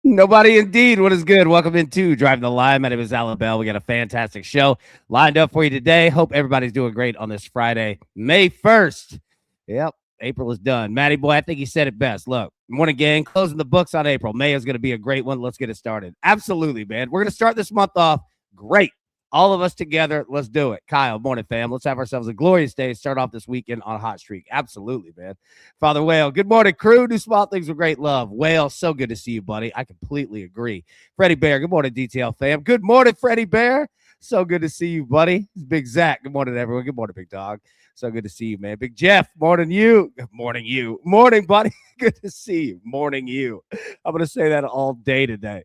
Nobody indeed. What is good? Welcome into Driving the Line. My name is Alan Bell. We got a fantastic show lined up for you today. Hope everybody's doing great on this Friday, May 1st. Yep, April is done. Matty boy, I think he said it best. Look, morning gang, closing the books on April. May is going to be a great one. Let's get it started. Absolutely, man. We're going to start this month off great. All of us together. Let's do it. Kyle, morning, fam. Let's have ourselves a glorious day. Start off this weekend on a hot streak. Absolutely, man. Father Whale, good morning, crew. Do small things with great love. Whale, so good to see you, buddy. I completely agree. Freddie Bear, good morning, DTL fam. Good morning, Freddie Bear. So good to see you, buddy. It's Big Zach. Good morning, everyone. Good morning, Big Dog. So good to see you, man. Big Jeff, morning you. Morning you. Morning, buddy. Good to see you. Morning you. I'm going to say that all day today.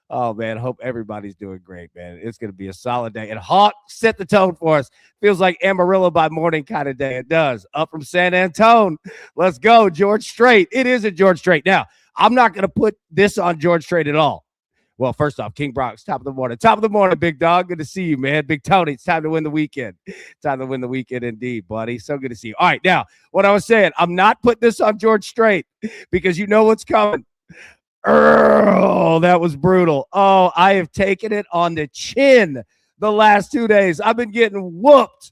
Oh, man, hope everybody's doing great, man. It's going to be a solid day. And Hawk set the tone for us. Feels like Amarillo by morning kind of day. It does. Up from San Antone. Let's go, George Strait. It is a George Strait. Now, I'm not going to put this on George Strait at all. Well, first off, King Brock's top of the morning. Top of the morning, big dog. Good to see you, man. Big Tony, it's time to win the weekend. Time to win the weekend indeed, buddy. So good to see you. All right, now, what I was saying, I'm not putting this on George Strait because you know what's coming. Oh, that was brutal. Oh, I have taken it on the chin the last 2 days. I've been getting whooped.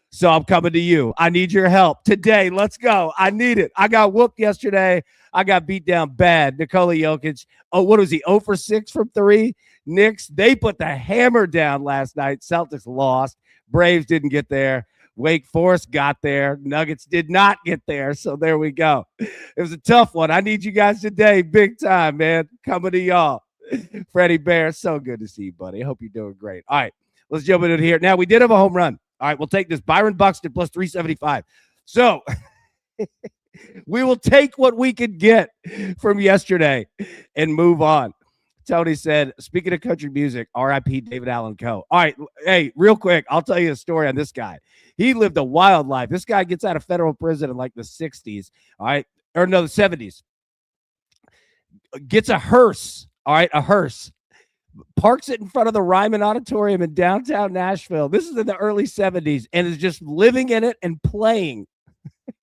So I'm coming to you. I need your help today. Let's go. I need it. I got whooped yesterday. I got beat down bad. Nikola Jokic. Oh, what was he? 0 for 6 from 3. Knicks, they put the hammer down last night. Celtics lost. Braves didn't get there. Wake Forest got there. Nuggets did not get there. So there we go. It was a tough one. I need you guys today. Big time, man. Coming to y'all. Freddie Bear, so good to see you, buddy. I hope you're doing great. All right, let's jump into it here. Now, we did have a home run. All right, we'll take this. Byron Buxton plus 375. So we will take what we could get from yesterday and move on. Tony said, speaking of country music, R.I.P. David Allen Coe. All right, hey, real quick, I'll tell you a story on this guy. He lived a wild life. This guy gets out of federal prison in like the 60s, all right? Or no, the 70s. Gets a hearse, all right, a hearse. Parks it in front of the Ryman Auditorium in downtown Nashville. This is in the early 70s and is just living in it and playing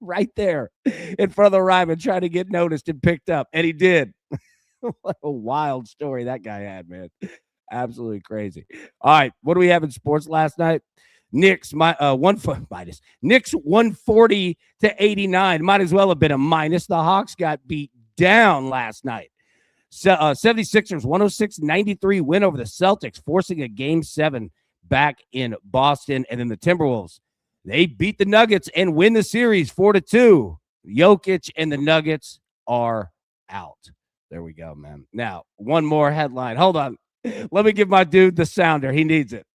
right there in front of the Ryman, trying to get noticed and picked up. And he did. What a wild story that guy had, man. Absolutely crazy. All right, what do we have in sports last night? Knicks, Knicks 140 to 89. Might as well have been a minus. The Hawks got beat down last night. 76ers 106-93 win over the Celtics, forcing a Game 7 back in Boston. And then the Timberwolves, they beat the Nuggets and win the series 4-2. Jokic and the Nuggets are out. There we go, man. Now, one more headline. Hold on. Let me give my dude the sounder. He needs it.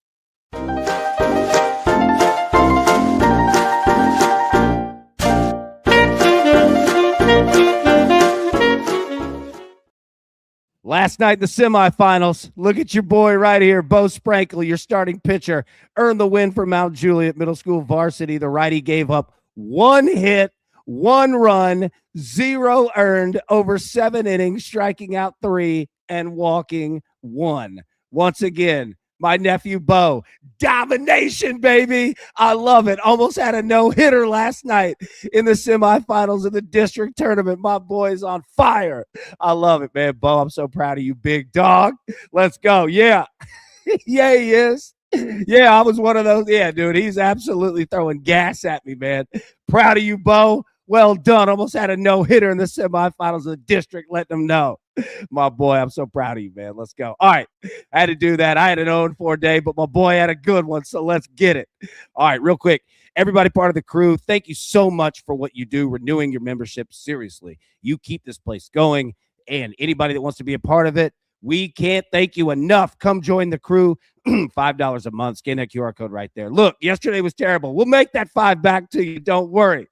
Last night, the semifinals. Look at your boy right here, Bo Sprankle, your starting pitcher, earned the win for Mount Juliet Middle School varsity. The righty gave up 1 hit, 1 run, 0 earned over 7 innings, striking out 3 and walking 1. Once again, my nephew Bo, domination, baby. I love it. Almost had a no-hitter last night in the semifinals of the district tournament. My boy's on fire. I love it, man. Bo, I'm so proud of you, big dog. Let's go. Yeah. Yeah, he is. Yeah, I was one of those. Yeah, dude, he's absolutely throwing gas at me, man. Proud of you, Bo. Well done. Almost had a no-hitter in the semifinals of the district. Let them know. My boy, I'm so proud of you, man. Let's go. All right. I had to do that. I had an 0-4 day, but my boy had a good one, so let's get it. All right, real quick. Everybody part of the crew, thank you so much for what you do, renewing your membership. Seriously, you keep this place going, and anybody that wants to be a part of it, we can't thank you enough. Come join the crew. $5 a month. Scan that QR code right there. Look, yesterday was terrible. We'll make that 5 back to you. Don't worry.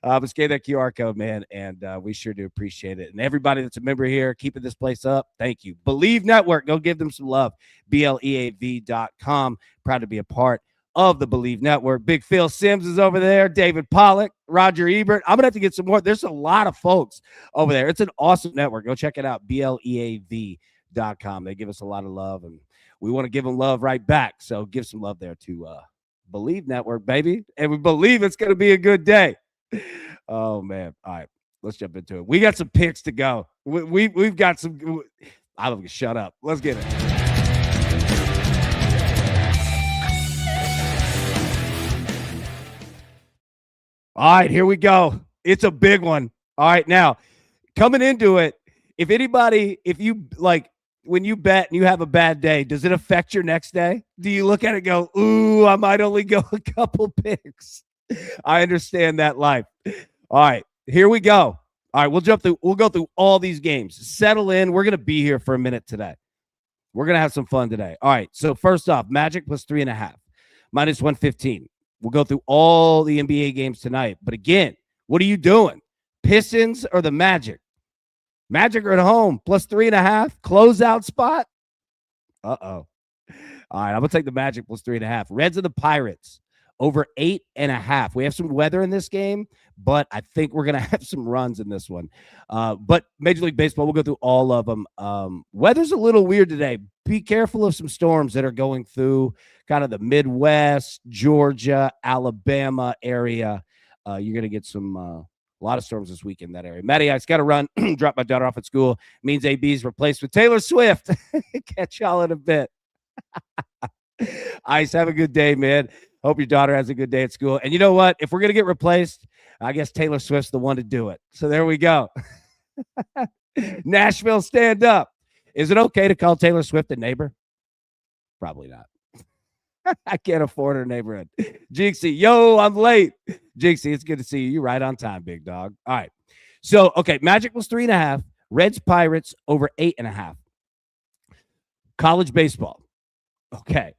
But scan that QR code, man, and we sure do appreciate it. And everybody that's a member here, keeping this place up, thank you. Believe Network, go give them some love. BLEAV.com. Proud to be a part of the Believe Network. Big Phil Sims is over there. David Pollock, Roger Ebert. I'm going to have to get some more. There's a lot of folks over there. It's an awesome network. Go check it out, BLEAV.com. They give us a lot of love, and we want to give them love right back. So give some love there to Believe Network, baby. And we believe it's going to be a good day. Oh, man. All right. let's jump into it. We got some picks to go. We've got some. I'm gonna shut up. Let's get it. All right, here we go. It's a big one. All right, now coming into it, if you like when you bet and you have a bad day, does it affect your next day? Do you look at it and go, ooh, I might only go a couple picks? I understand that life. All right, here we go. All right, we'll go through all these games. Settle in. We're gonna be here for a minute today. We're gonna have some fun today. All right, so first off, Magic plus 3.5, minus 115. We'll go through all the NBA games tonight. But again, what are you doing? Pistons or the Magic? Magic are at home, plus 3.5. Closeout spot. Uh-oh. All right, I'm going to take the Magic plus 3.5. Reds and the Pirates, over 8.5. We have some weather in this game, but I think we're going to have some runs in this one. But Major League Baseball, we'll go through all of them. Weather's a little weird today. Be careful of some storms that are going through kind of the Midwest, Georgia, Alabama area. You're going to get some a lot of storms this week in that area. Matty, I got to run. Drop my daughter off at school. Means AB's replaced with Taylor Swift. Catch y'all in a bit. Ice, have a good day, man. Hope your daughter has a good day at school. And you know what? If we're going to get replaced, I guess Taylor Swift's the one to do it. So there we go. Nashville, stand up. Is it okay to call Taylor Swift a neighbor? Probably not. I can't afford her neighborhood. Jinxie, yo, I'm late. Jinxie, it's good to see you. You're right on time, big dog. All right. So, okay, Magic was 3.5. Reds, Pirates, over 8.5. College baseball. Okay.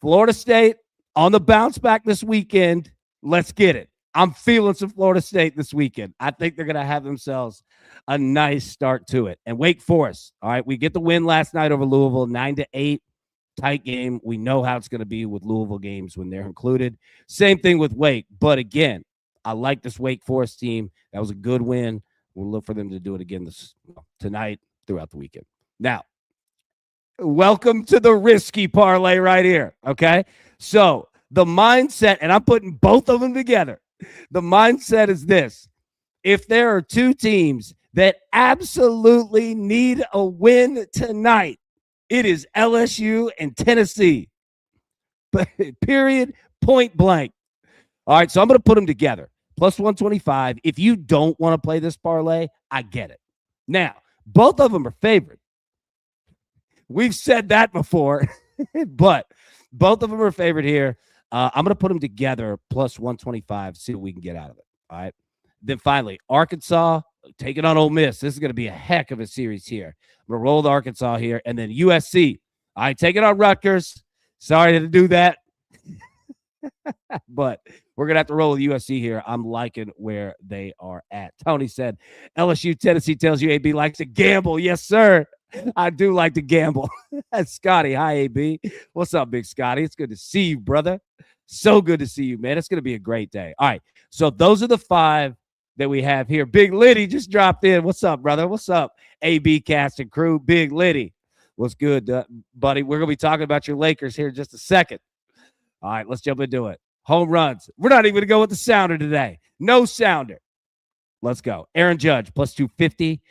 Florida State on the bounce back this weekend. Let's get it. I'm feeling some Florida State this weekend. I think they're going to have themselves a nice start to it. And Wake Forest. All right. We get the win last night over Louisville, 9-8. Tight game. We know how it's going to be with Louisville games when they're included. Same thing with Wake. But again, I like this Wake Forest team. That was a good win. We'll look for them to do it again tonight, throughout the weekend. Now, welcome to the risky parlay right here. Okay. So the mindset, and I'm putting both of them together. The mindset is this. If there are two teams that absolutely need a win tonight, it is LSU and Tennessee. Period. Point blank. All right, so I'm going to put them together. Plus 125. If you don't want to play this parlay, I get it. Now, both of them are favored. We've said that before, but both of them are favored here. I'm going to put them together, plus 125, see what we can get out of it. All right. Then finally, Arkansas taking on Ole Miss. This is going to be a heck of a series here. I'm going to roll the Arkansas here. And then USC. All right, take it on Rutgers. Sorry to do that. But we're going to have to roll with USC here. I'm liking where they are at. Tony said, LSU, Tennessee tells you AB likes to gamble. Yes, sir. I do like to gamble. That's Scotty. Hi, AB. What's up, big Scotty? It's good to see you, brother. So good to see you, man. It's going to be a great day. All right, so those are the 5 that we have here. Big Liddy just dropped in. What's up, brother? What's up, AB cast and crew? Big Liddy. What's good, buddy? We're going to be talking about your Lakers here in just a second. All right, let's jump into it. Home runs. We're not even going to go with the sounder today. No sounder. Let's go. Aaron Judge, plus 250.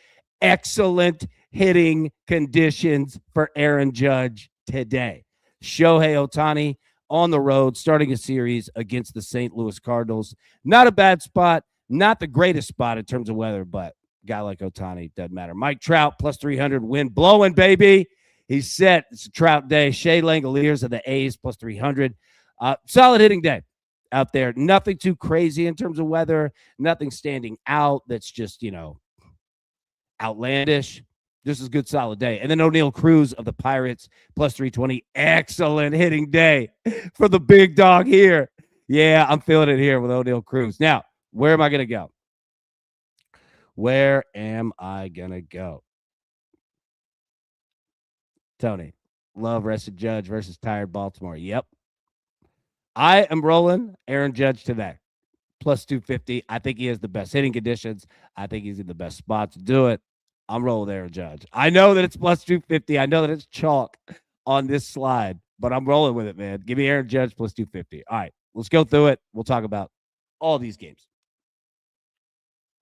Excellent hitting conditions for Aaron Judge today. Shohei Ohtani on the road, starting a series against the St. Louis Cardinals. Not a bad spot. Not the greatest spot in terms of weather, but a guy like Ohtani, doesn't matter. Mike Trout, plus 300, wind blowing, baby. He's set. It's a Trout day. Shea Langoliers of the A's, plus 300. Solid hitting day out there. Nothing too crazy in terms of weather. Nothing standing out that's just, outlandish. This is a good, solid day. And then O'Neal Cruz of the Pirates, plus 320. Excellent hitting day for the big dog here. Yeah, I'm feeling it here with O'Neal Cruz. Now, where am I going to go? Where am I going to go? Tony, love rested Judge versus tired Baltimore. Yep. I am rolling Aaron Judge today. Plus 250. I think he has the best hitting conditions. I think he's in the best spot to do it. I'm rolling Aaron Judge. I know that it's plus 250. I know that it's chalk on this slide, but I'm rolling with it, man. Give me Aaron Judge plus 250. All right, let's go through it. We'll talk about all these games.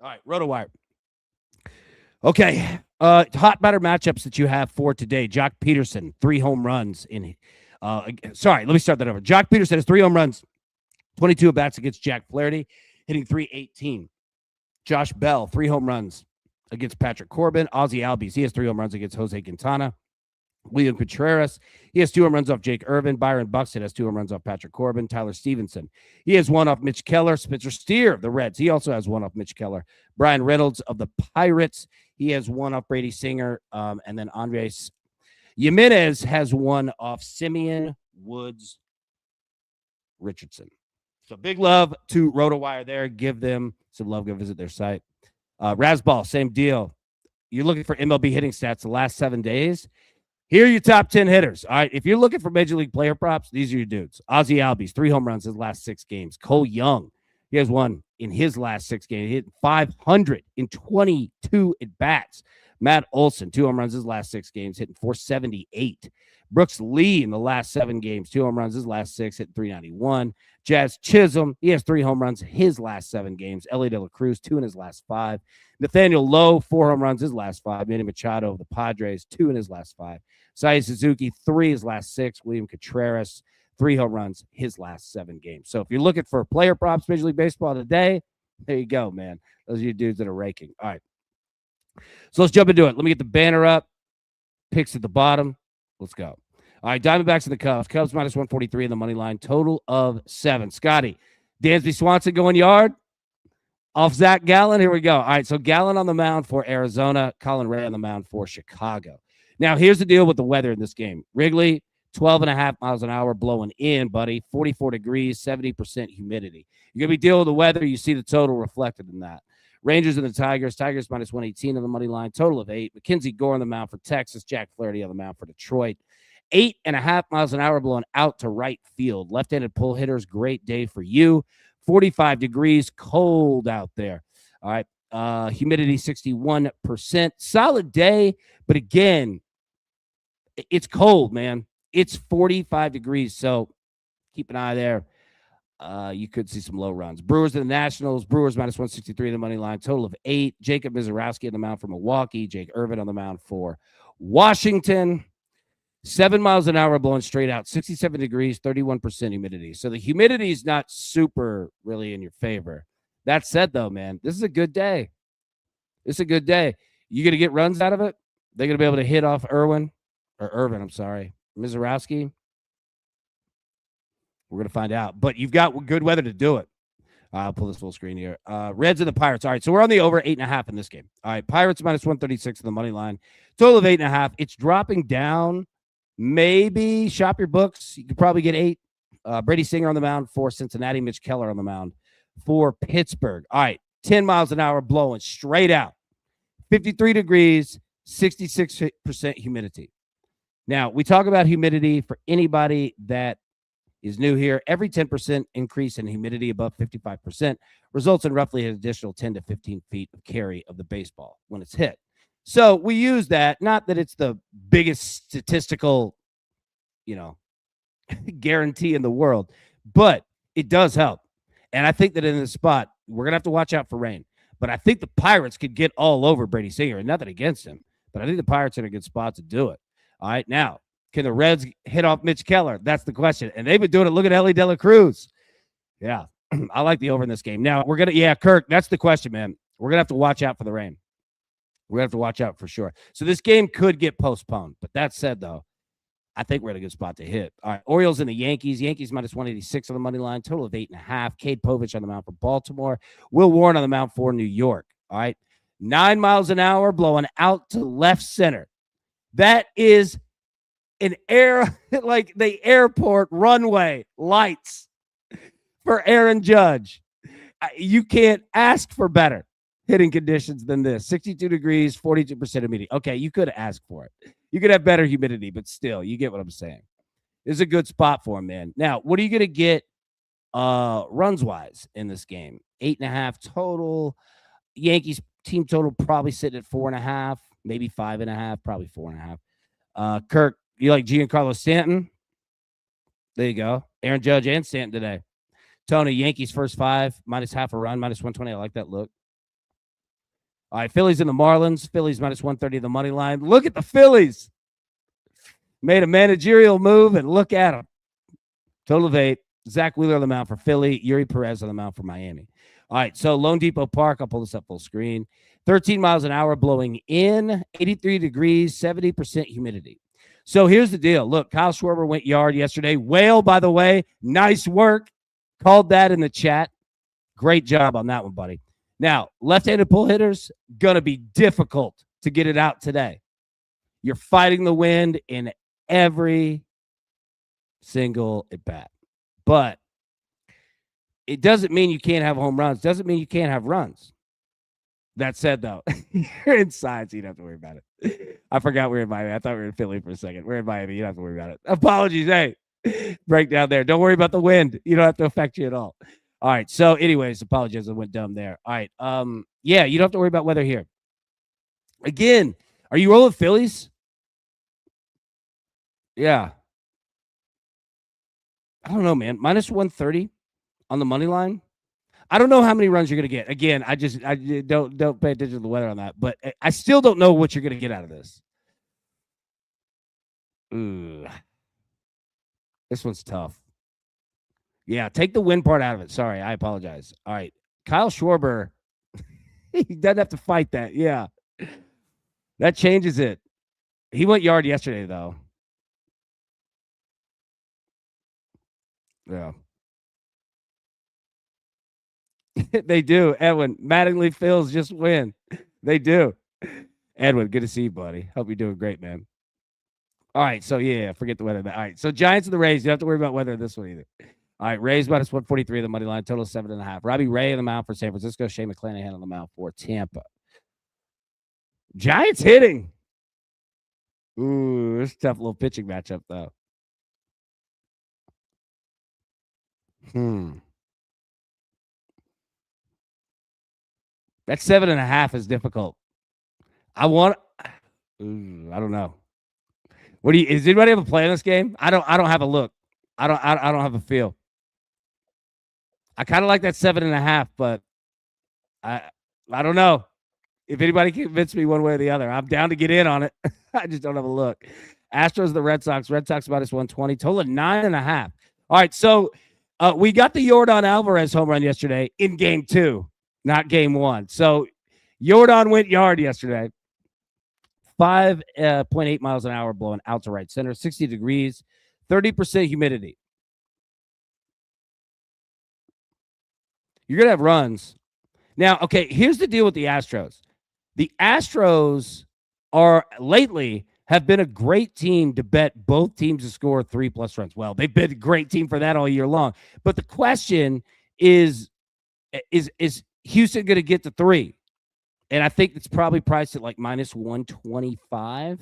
All right, RotoWire. Okay. Hot batter matchups that you have for today. Jock Peterson, 3 home runs in. Sorry, let me start that over. Jock Peterson has 3 home runs, 22 at bats against Jack Flaherty, hitting .318. Josh Bell, 3 home runs against Patrick Corbin. Ozzie Albies, he has 3 home runs against Jose Quintana. William Contreras, he has 2 home runs off Jake Irvin. Byron Buxton has 2 home runs off Patrick Corbin. Tyler Stevenson, he has 1 off Mitch Keller. Spencer Steer of the Reds, he also has 1 off Mitch Keller. Brian Reynolds of the Pirates, he has 1 off Brady Singer. And then Andres Jimenez has 1 off Simeon Woods Richardson. So big love to RotoWire there. Give them some love. Go visit their site. Rasball, same deal. You're looking for MLB hitting stats the last 7 days. Here are your top 10 hitters. All right. If you're looking for Major League player props, these are your dudes. Ozzie Albies, 3 home runs his last 6 games. Cole Young, he has 1 in his last 6 games. He hit 500 in 22 at bats. Matt Olson, 2 home runs his last 6 games, hitting .478. Brooks Lee in the last 7 games, 2 home runs his last 6, hitting .391. Jazz Chisholm, he has 3 home runs his last 7 games. Ellie De La Cruz, 2 in his last 5. Nathaniel Lowe, 4 home runs his last 5. Manny Machado of the Padres, 2 in his last 5. Seiya Suzuki, 3 his last 6. William Contreras, 3 home runs his last 7 games. So if you're looking for player props, Major League Baseball today, there you go, man. Those are your dudes that are raking. All right. So let's jump into it. Let me get the banner up. Picks at the bottom. Let's go. All right, Diamondbacks and the Cubs. Cubs minus 143 in the money line. Total of 7. Scotty, Dansby Swanson going yard off Zach Gallen. Here we go. All right, so Gallen on the mound for Arizona. Colin Ray on the mound for Chicago. Now, here's the deal with the weather in this game. Wrigley, 12.5 miles an hour blowing in, buddy. 44 degrees, 70% humidity. You're going to be dealing with the weather. You see the total reflected in that. Rangers and the Tigers. Tigers minus 118 on the money line. Total of 8. Mackenzie Gore on the mound for Texas. Jack Flaherty on the mound for Detroit. 8.5 miles an hour blowing out to right field. Left-handed pull hitters. Great day for you. 45 degrees. Cold out there. All right. Humidity 61%. Solid day. But again, it's cold, man. It's 45 degrees. So keep an eye there. You could see some low runs. Brewers and the Nationals. Brewers minus 163 in the money line. Total of 8. Jacob Mizorowski on the mound for Milwaukee. Jake Irvin on the mound for Washington. 7 miles an hour blowing straight out. 67 degrees, 31% humidity. So the humidity is not super really in your favor. That said, though, man, this is a good day. It's a good day. You going to get runs out of it? They're going to be able to hit off Irvin, I'm sorry, Mizorowski. We're going to find out. But you've got good weather to do it. I'll pull this full screen here. Reds and the Pirates. All right, so we're on the over 8.5 in this game. All right, Pirates minus 136 in the money line. Total of 8.5. It's dropping down. Maybe shop your books. You could probably get 8. Brady Singer on the mound for Cincinnati. Mitch Keller on the mound for Pittsburgh. All right, 10 miles an hour blowing straight out. 53 degrees, 66% humidity. Now, we talk about humidity for anybody that is new here. Every 10% increase in humidity above 55% results in roughly an additional 10 to 15 feet of carry of the baseball when it's hit. So we use that, not that it's the biggest statistical, guarantee in the world, but it does help. And I think that in this spot, we're going to have to watch out for rain. But I think the Pirates could get all over Brady Singer, and nothing against him. But I think the Pirates are in a good spot to do it. All right, now, can the Reds hit off Mitch Keller? That's the question. And they've been doing it. Look at Ellie De La Cruz. Yeah, I like the over in this game. Now, Kirk, that's the question, man. We're going to have to watch out for the rain. We're going to have to watch out for sure. So this game could get postponed. But that said, though, I think we're in a good spot to hit. All right, Orioles and the Yankees. Yankees minus 186 on the money line. Total of 8.5. Cade Povich on the mound for Baltimore. Will Warren on the mound for New York. All right, 9 miles an hour blowing out to left center. That is an like the airport runway lights for Aaron Judge. You can't ask for better hitting conditions than this. 62 degrees, 42% humidity. Okay, you could ask for it. You could have better humidity, but still, you get what I'm saying. This is a good spot for him, man. Now, what are you going to get runs-wise in this game? 8.5 total. Yankees team total probably sitting at 4.5, maybe 5.5, probably 4.5. Kirk, you like Giancarlo Stanton? There you go. Aaron Judge and Stanton today. Tony, Yankees first 5, minus half a run, minus 120. I like that look. All right, Phillies and the Marlins. Phillies minus 130 the money line. Look at the Phillies. Made a managerial move, and look at them. Total of 8. Zach Wheeler on the mound for Philly. Yuri Perez on the mound for Miami. All right, so Lone Depot Park. I'll pull this up full screen. 13 miles an hour blowing in, 83 degrees, 70% humidity. So here's the deal. Look, Kyle Schwarber went yard yesterday. Whale, by the way, nice work. Called that in the chat. Great job on that one, buddy. Now, left-handed pull hitters, going to be difficult to get it out today. You're fighting the wind in every single at bat. But it doesn't mean you can't have home runs. Doesn't mean you can't have runs. That said, though, you're inside, so you don't have to worry about it. I forgot we were in Miami. I thought we were in Philly for a second. We're in Miami. You don't have to worry about it. Apologies. Hey, break down there. Don't worry about the wind. You don't have to affect you at all. All right. So, anyways, apologize. I went dumb there. All right. Yeah, you don't have to worry about weather here. Again, are you rolling Phillies? Yeah. I don't know, man. Minus 130 on the money line. I don't know how many runs you're going to get. Again, I don't pay attention to the weather on that, but I still don't know what you're going to get out of this. Ooh. This one's tough. Yeah, take the win part out of it. Sorry, I apologize. All right. Kyle Schwarber, he doesn't have to fight that. Yeah. That changes it. He went yard yesterday, though. Yeah. They do. Edwin, Mattingly Phils just win. They do. Edwin, good to see you, buddy. Hope you're doing great, man. All right. So, yeah, forget the weather. All right. So, Giants and the Rays. You don't have to worry about weather this one either. All right. Rays minus 143 the money line. Total 7.5. Robbie Ray on the mound for San Francisco. Shane McClanahan on the mound for Tampa. Giants hitting. Ooh, this is a tough little pitching matchup, though. That 7.5 is difficult. I don't know. What do you? Does anybody have a play in this game? I don't have a look. I don't have a feel. I kind of like that 7.5, but I don't know. If anybody can convince me one way or the other, I'm down to get in on it. I just don't have a look. Astros, the Red Sox. Red Sox minus 120. Total of 9.5. All right, so we got the Yordan Alvarez home run yesterday in game 2, not game 1. So Yordan went yard yesterday. 5.8 miles an hour blowing out to right center, 60 degrees, 30% humidity. You're going to have runs. Now, okay, here's the deal with the Astros. The Astros have been a great team to bet both teams to score 3+ runs. Well, they've been a great team for that all year long. But the question is Houston going to get to 3? And I think it's probably priced at like minus 125.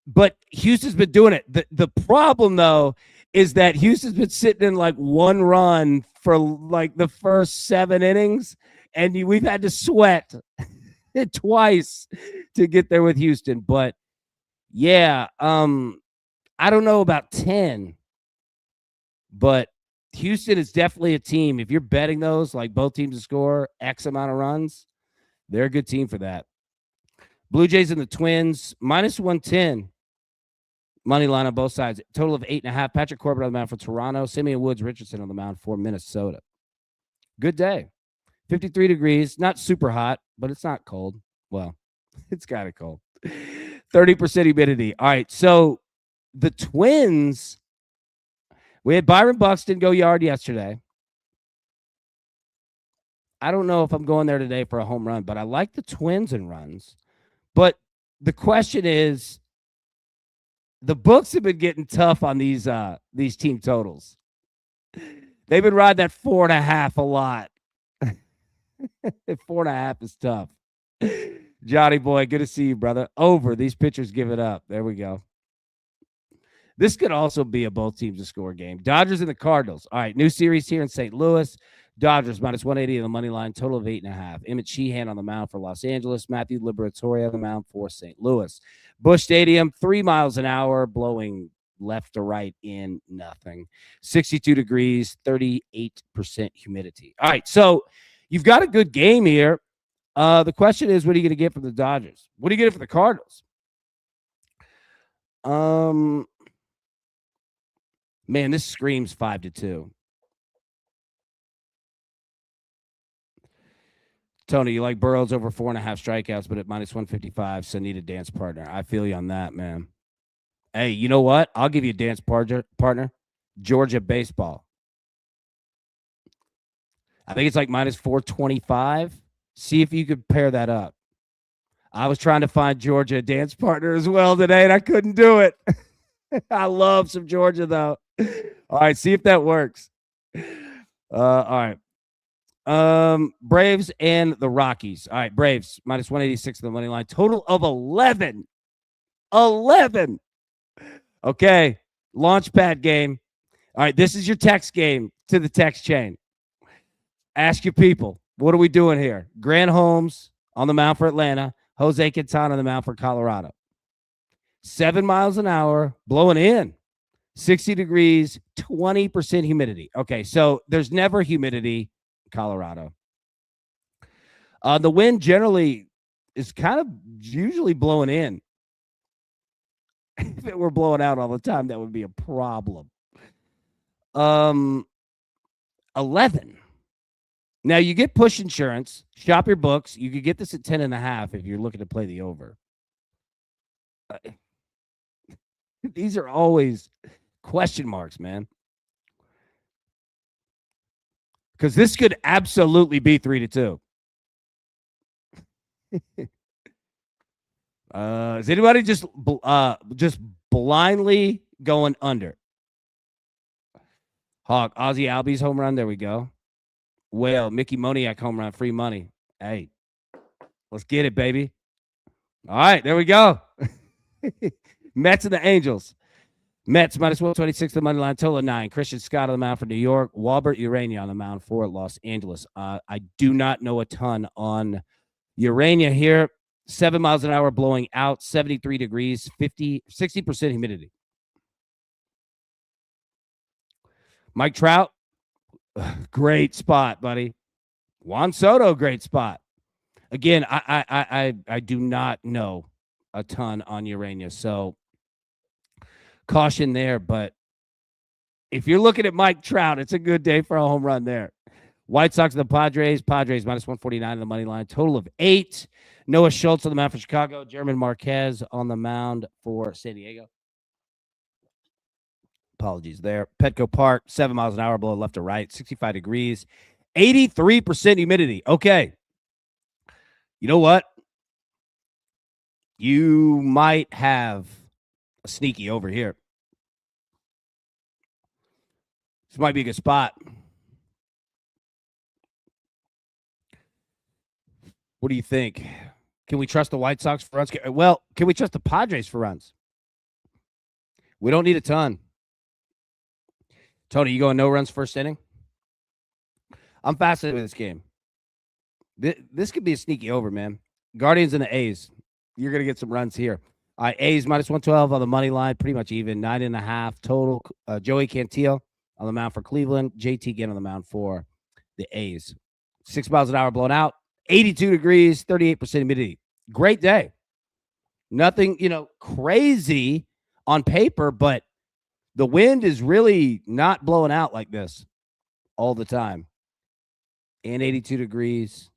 But Houston's been doing it. The problem, though, is that Houston's been sitting in like 1 run for like the first 7 innings. And we've had to sweat it twice to get there with Houston. But, yeah, I don't know about 10. But Houston is definitely a team. If you're betting those, like both teams to score X amount of runs, they're a good team for that. Blue Jays and the Twins, minus 110. Money line on both sides. Total of 8.5. Patrick Corbin on the mound for Toronto. Simeon Woods Richardson on the mound for Minnesota. Good day. 53 degrees. Not super hot, but it's not cold. Well, it's kind of cold. 30% humidity. All right, so the Twins, we had Byron Buxton go yard yesterday. I don't know if I'm going there today for a home run, but I like the Twins in runs. But the question is, the books have been getting tough on these team totals. They've been riding that 4.5 a lot. 4.5 is tough. Johnny boy, good to see you, brother. Over. These pitchers give it up. There we go. This could also be a both teams to score game. Dodgers and the Cardinals. All right, new series here in St. Louis. Dodgers minus 180 on the money line, total of 8.5. Emmett Sheehan on the mound for Los Angeles. Matthew Liberatore on the mound for St. Louis. Busch Stadium, 3 miles an hour, blowing left to right in nothing. 62 degrees, 38% humidity. All right, so you've got a good game here. The question is, what are you going to get from the Dodgers? What are you getting from the Cardinals? Man, this screams 5-2. Tony, you like Burrows over 4.5 strikeouts, but at -155, so need a dance partner. I feel you on that, man. Hey, you know what? I'll give you a dance partner. Georgia baseball. I think it's like -425. See if you could pair that up. I was trying to find Georgia a dance partner as well today, and I couldn't do it. I love some Georgia, though. All right, see if that works. All right. Braves and the Rockies. All right, Braves -186 on the money line. Total of 11. 11. Okay, launchpad game. All right, this is your text game to the text chain. Ask your people, what are we doing here? Grant Holmes on the mound for Atlanta. Jose Quintana on the mound for Colorado. 7 miles an hour, blowing in. 60 degrees, 20% humidity. Okay, so there's never humidity in Colorado. The wind generally is kind of usually blowing in. If it were blowing out all the time, that would be a problem. 11. Now you get push insurance. Shop your books. You could get this at 10.5 if you're looking to play the over. These are always question marks, man. Because this could absolutely be 3-2. Is anybody just blindly going under? Hawk, Ozzy Albies home run. There we go. Whale, Mickey Moniak home run. Free money. Hey, let's get it, baby. All right, there we go. Mets and the Angels. Mets -126 the money line. Total of 9. Christian Scott on the mound for New York. Walbert Urania on the mound for Los Angeles. I do not know a ton on Urania here. 7 miles an hour blowing out, 73 degrees, 60% humidity. Mike Trout, great spot, buddy. Juan Soto, great spot. Again, I do not know a ton on Urania, so caution there. But if you're looking at Mike Trout, it's a good day for a home run there. White Sox and the Padres. Padres -149 on the money line. Total of 8. Noah Schultz on the mound for Chicago. German Marquez on the mound for San Diego. Apologies there. Petco Park, 7 miles an hour, blowing left to right, 65 degrees, 83% humidity. Okay. You know what? You might have a sneaky over here. This might be a good spot. What do you think? Can we trust the White Sox for runs? Well, can we trust the Padres for runs? We don't need a ton. Tony, you going no runs first inning? I'm fascinated with this game. This could be a sneaky over, man. Guardians and the A's. You're going to get some runs here. All right, A's -112 on the money line, pretty much even. 9.5 total. Joey Cantillo on the mound for Cleveland. JT again on the mound for the A's. 6 miles an hour blown out. 82 degrees, 38% humidity. Great day. Nothing, crazy on paper, but the wind is really not blowing out like this all the time. And 82 degrees,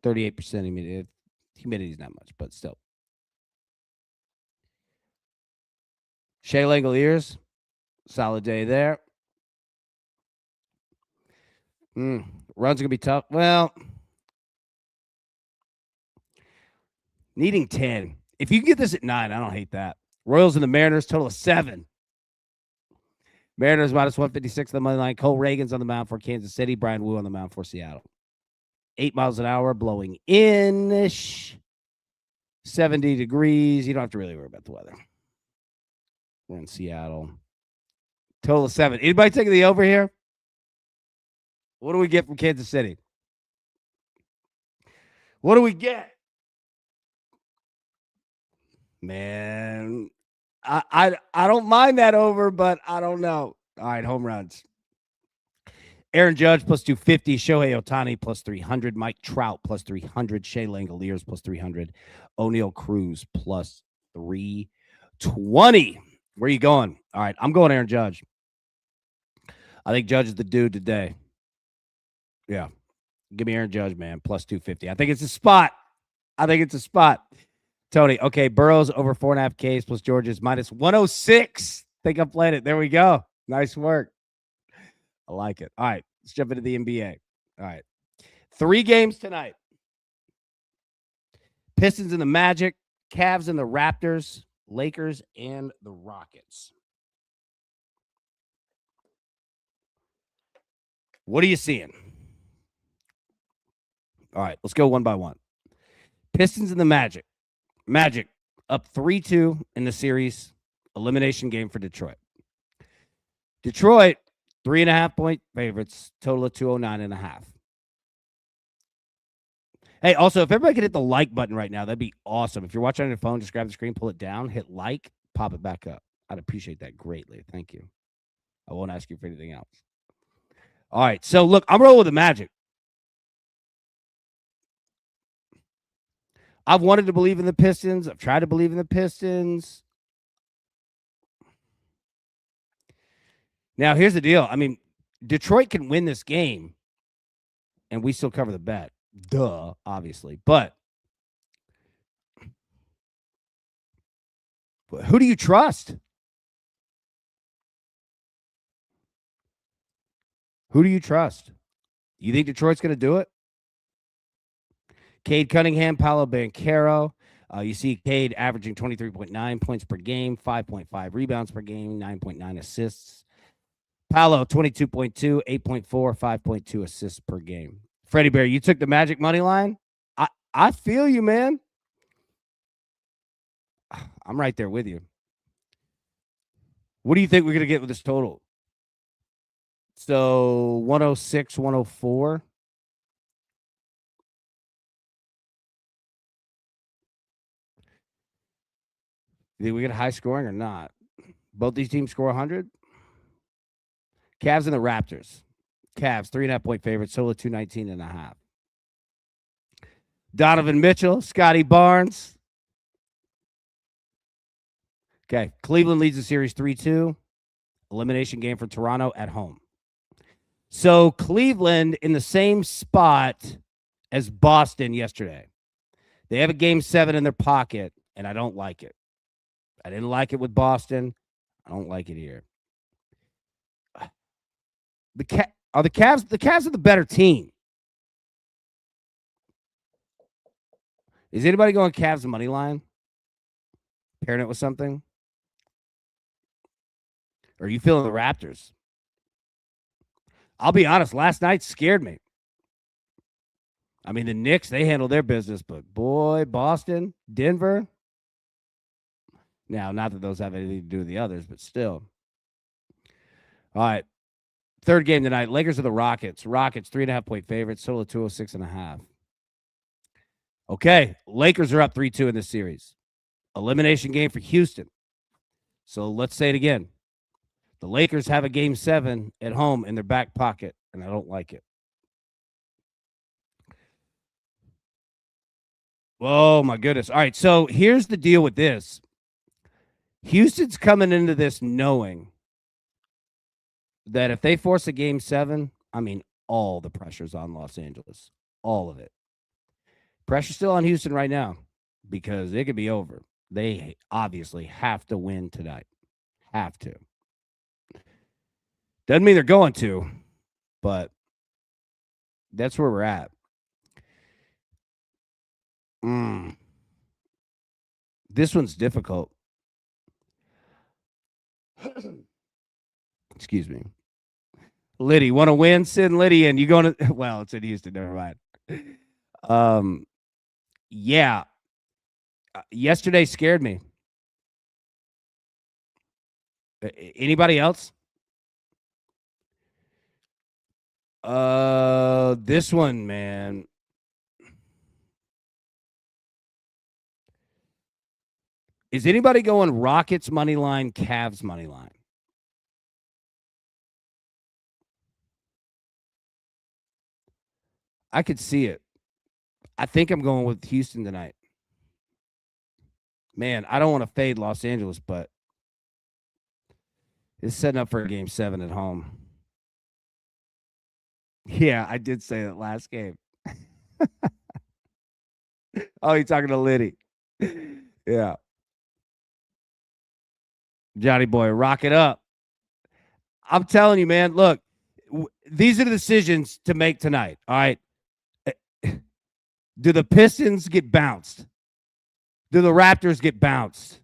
38% humidity. Humidity is not much, but still. Shea Langoliers, solid day there. Runs going to be tough. Well, needing 10. If you can get this at 9, I don't hate that. Royals and the Mariners, total of 7. Mariners -156 on the money line. Cole Reagan's on the mound for Kansas City. Brian Wu on the mound for Seattle. 8 miles an hour, blowing in-ish. 70 degrees. You don't have to really worry about the weather. We're in Seattle. Total of 7. Anybody taking the over here? What do we get from Kansas City? What do we get? Man, I don't mind that over, but I don't know. All right, home runs. Aaron Judge plus 250, Shohei Ohtani plus 300, Mike Trout plus 300, Shea Langoliers plus 300, O'Neal Cruz plus 320. Where are you going? All right, I'm going Aaron Judge. I think Judge is the dude today. Yeah. Give me Aaron Judge, man, plus 250. I think it's a spot. Tony, okay, Burrows over 4.5 Ks plus George's minus 106. Think I'm playing it. There we go. Nice work. I like it. All right, let's jump into the NBA. All right. 3 games tonight. Pistons and the Magic, Cavs and the Raptors, Lakers and the Rockets. What are you seeing? All right, let's go one by one. Pistons and the Magic. Magic up 3-2 in the series. Elimination game for Detroit. Detroit, 3.5-point favorites, total of 209.5. Hey, also, if everybody could hit the like button right now, that'd be awesome. If you're watching on your phone, just grab the screen, pull it down, hit like, pop it back up. I'd appreciate that greatly. Thank you. I won't ask you for anything else. All right, so look, I'm rolling with the Magic. I've wanted to believe in the Pistons. I've tried to believe in the Pistons. Now, here's the deal. I mean, Detroit can win this game, and we still cover the bet. Duh, obviously. But who do you trust? Who do you trust? You think Detroit's going to do it? Cade Cunningham, Paolo Banchero. You see Cade averaging 23.9 points per game, 5.5 rebounds per game, 9.9 assists. Paolo, 22.2, 8.4, 5.2 assists per game. Freddie Bear, you took the Magic money line? I feel you, man. I'm right there with you. What do you think we're going to get with this total? So 106, 104. You think we get high scoring or not? Both these teams score 100. Cavs and the Raptors. Cavs, 3.5-point favorites, total 219.5. Donovan Mitchell, Scotty Barnes. Okay, Cleveland leads the series 3-2. Elimination game for Toronto at home. So Cleveland in the same spot as Boston yesterday. They have a game 7 in their pocket, and I don't like it. I didn't like it with Boston. I don't like it here. The Cavs are the better team. Is anybody going Cavs money line? Pairing it with something? Or are you feeling the Raptors? I'll be honest, last night scared me. I mean, the Knicks, they handled their business, but boy, Boston, Denver. Now, not that those have anything to do with the others, but still. All right. Third game tonight, Lakers are the Rockets. Rockets, 3.5-point favorites, total of 206.5. Okay, Lakers are up 3-2 in this series. Elimination game for Houston. So let's say it again. The Lakers have a game 7 at home in their back pocket, and I don't like it. Oh, my goodness. All right, so here's the deal with this. Houston's coming into this knowing that if they force a game 7, I mean, all the pressure's on Los Angeles. All of it. Pressure's still on Houston right now because it could be over. They obviously have to win tonight. Have to. Doesn't mean they're going to, but that's where we're at. This one's difficult. Excuse me. Liddy, want to win? Send Liddy in. You going to? Well, it's in Houston. Never mind. Yeah. Yesterday scared me. Anybody else? This one, man. Is anybody going Rockets money line, Cavs money line? I could see it. I think I'm going with Houston tonight. Man, I don't want to fade Los Angeles, but it's setting up for a game 7 at home. Yeah, I did say that last game. Oh, you're talking to Liddy. Yeah. Johnny boy, rock it up. I'm telling you, man, look, these are the decisions to make tonight. All right. Do the Pistons get bounced? Do the Raptors get bounced?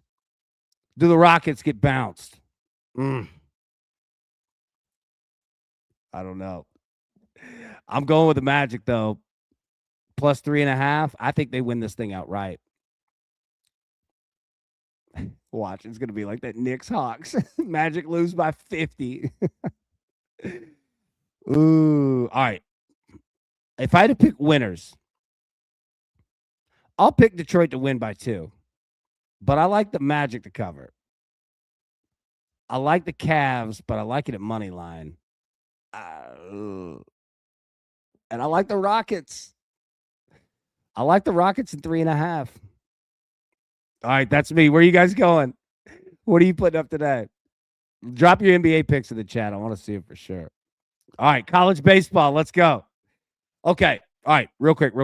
Do the Rockets get bounced? I don't know. I'm going with the Magic, though. Plus 3.5. I think they win this thing outright. Watch, it's going to be like that Knicks Hawks. Magic lose by 50. Ooh. All right. If I had to pick winners, I'll pick Detroit to win by 2. But I like the Magic to cover. I like the Cavs, but I like it at money line. And I like the Rockets. I like the Rockets in 3.5. All right, that's me. Where are you guys going? What are you putting up today? Drop your NBA picks in the chat. I want to see it for sure. All right, college baseball. Let's go. Okay. All right, real quick.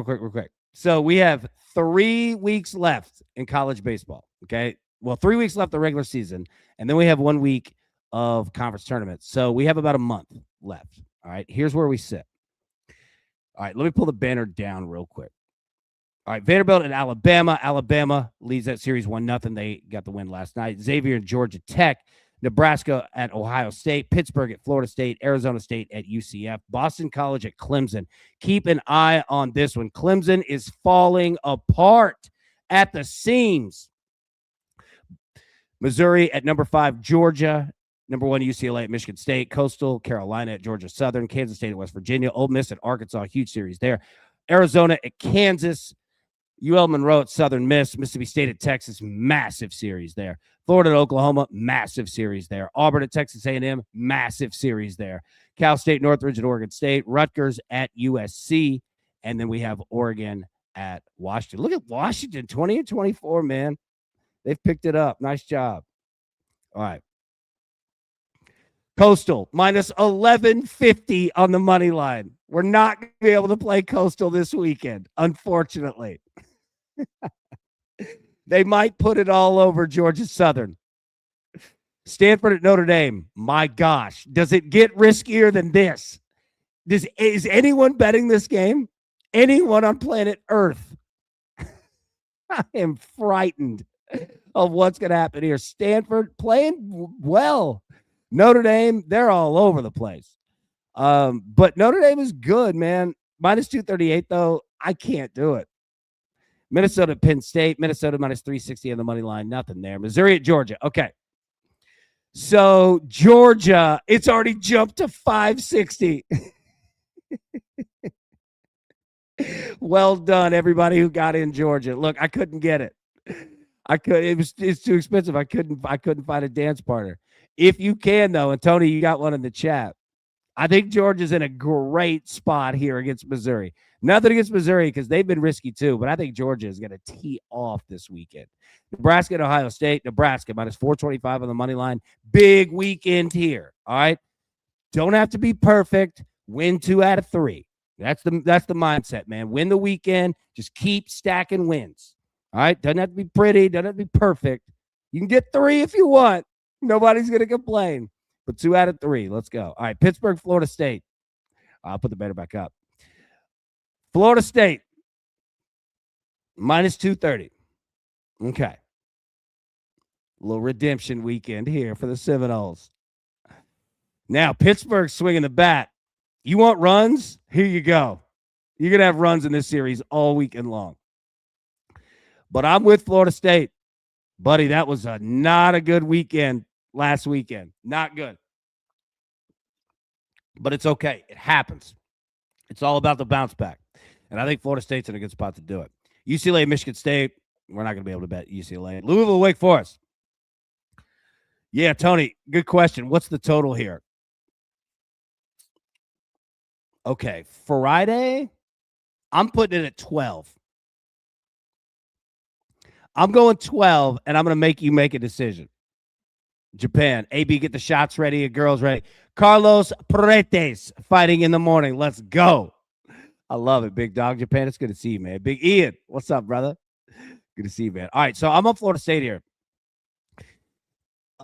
So we have 3 weeks left in college baseball. Okay. Well, 3 weeks left the regular season, and then we have 1 week of conference tournaments. So we have about a month left. All right. Here's where we sit. All right, let me pull the banner down real quick. All right, Vanderbilt and Alabama. Alabama leads that series 1-0. They got the win last night. Xavier and Georgia Tech. Nebraska at Ohio State. Pittsburgh at Florida State. Arizona State at UCF. Boston College at Clemson. Keep an eye on this one. Clemson is falling apart at the seams. Missouri at number 5, Georgia. Number 1, UCLA at Michigan State. Coastal Carolina at Georgia Southern. Kansas State at West Virginia. Ole Miss at Arkansas. Huge series there. Arizona at Kansas. UL Monroe at Southern Miss. Mississippi State at Texas. Massive series there. Florida at Oklahoma. Massive series there. Auburn at Texas A&M. Massive series there. Cal State, Northridge at Oregon State. Rutgers at USC. And then we have Oregon at Washington. Look at Washington, 20-24, man. They've picked it up. Nice job. All right. Coastal, minus 1150 on the money line. We're not going to be able to play Coastal this weekend, unfortunately. They might put it all over Georgia Southern. Stanford at Notre Dame. My gosh, does it get riskier than this? Is anyone betting this game? Anyone on planet Earth? I am frightened of what's going to happen here. Stanford playing well. Notre Dame, they're all over the place. But Notre Dame is good, man. Minus 238, though, I can't do it. Minnesota, Penn State. Minnesota minus 360 on the money line. Nothing there. Missouri at Georgia. Okay. So Georgia, it's already jumped to 560. Well done, everybody who got in Georgia. Look, I couldn't get it. It's too expensive. I couldn't find a dance partner. If you can, though, and Tony, you got one in the chat. I think Georgia's in a great spot here against Missouri. Nothing against Missouri because they've been risky too, but I think Georgia is going to tee off this weekend. Nebraska and Ohio State. Nebraska minus 425 on the money line. Big weekend here. All right. Don't have to be perfect. Win 2 out of 3. That's the mindset, man. Win the weekend. Just keep stacking wins. All right. Doesn't have to be pretty. Doesn't have to be perfect. You can get 3 if you want. Nobody's going to complain. But 2 out of 3. Let's go. All right. Pittsburgh, Florida State. I'll put the banner back up. Florida State. Minus 230. Okay. A little redemption weekend here for the Seminoles. Now, Pittsburgh swinging the bat. You want runs? Here you go. You're going to have runs in this series all weekend long. But I'm with Florida State. Buddy, that was not a good weekend last weekend. Not good. But it's okay. It happens. It's all about the bounce back. And I think Florida State's in a good spot to do it. UCLA, Michigan State. We're not going to be able to bet UCLA. Louisville, Wake Forest. Yeah, Tony, good question. What's the total here? Okay, Friday, I'm putting it at 12. I'm going 12, and I'm going to make you make a decision. Japan. AB, get the shots ready. Girls ready. Carlos Paredes fighting in the morning. Let's go. I love it, big dog. Japan, it's good to see you, man. Big Ian, what's up, brother? Good to see you, man. All right, so I'm on Florida State here.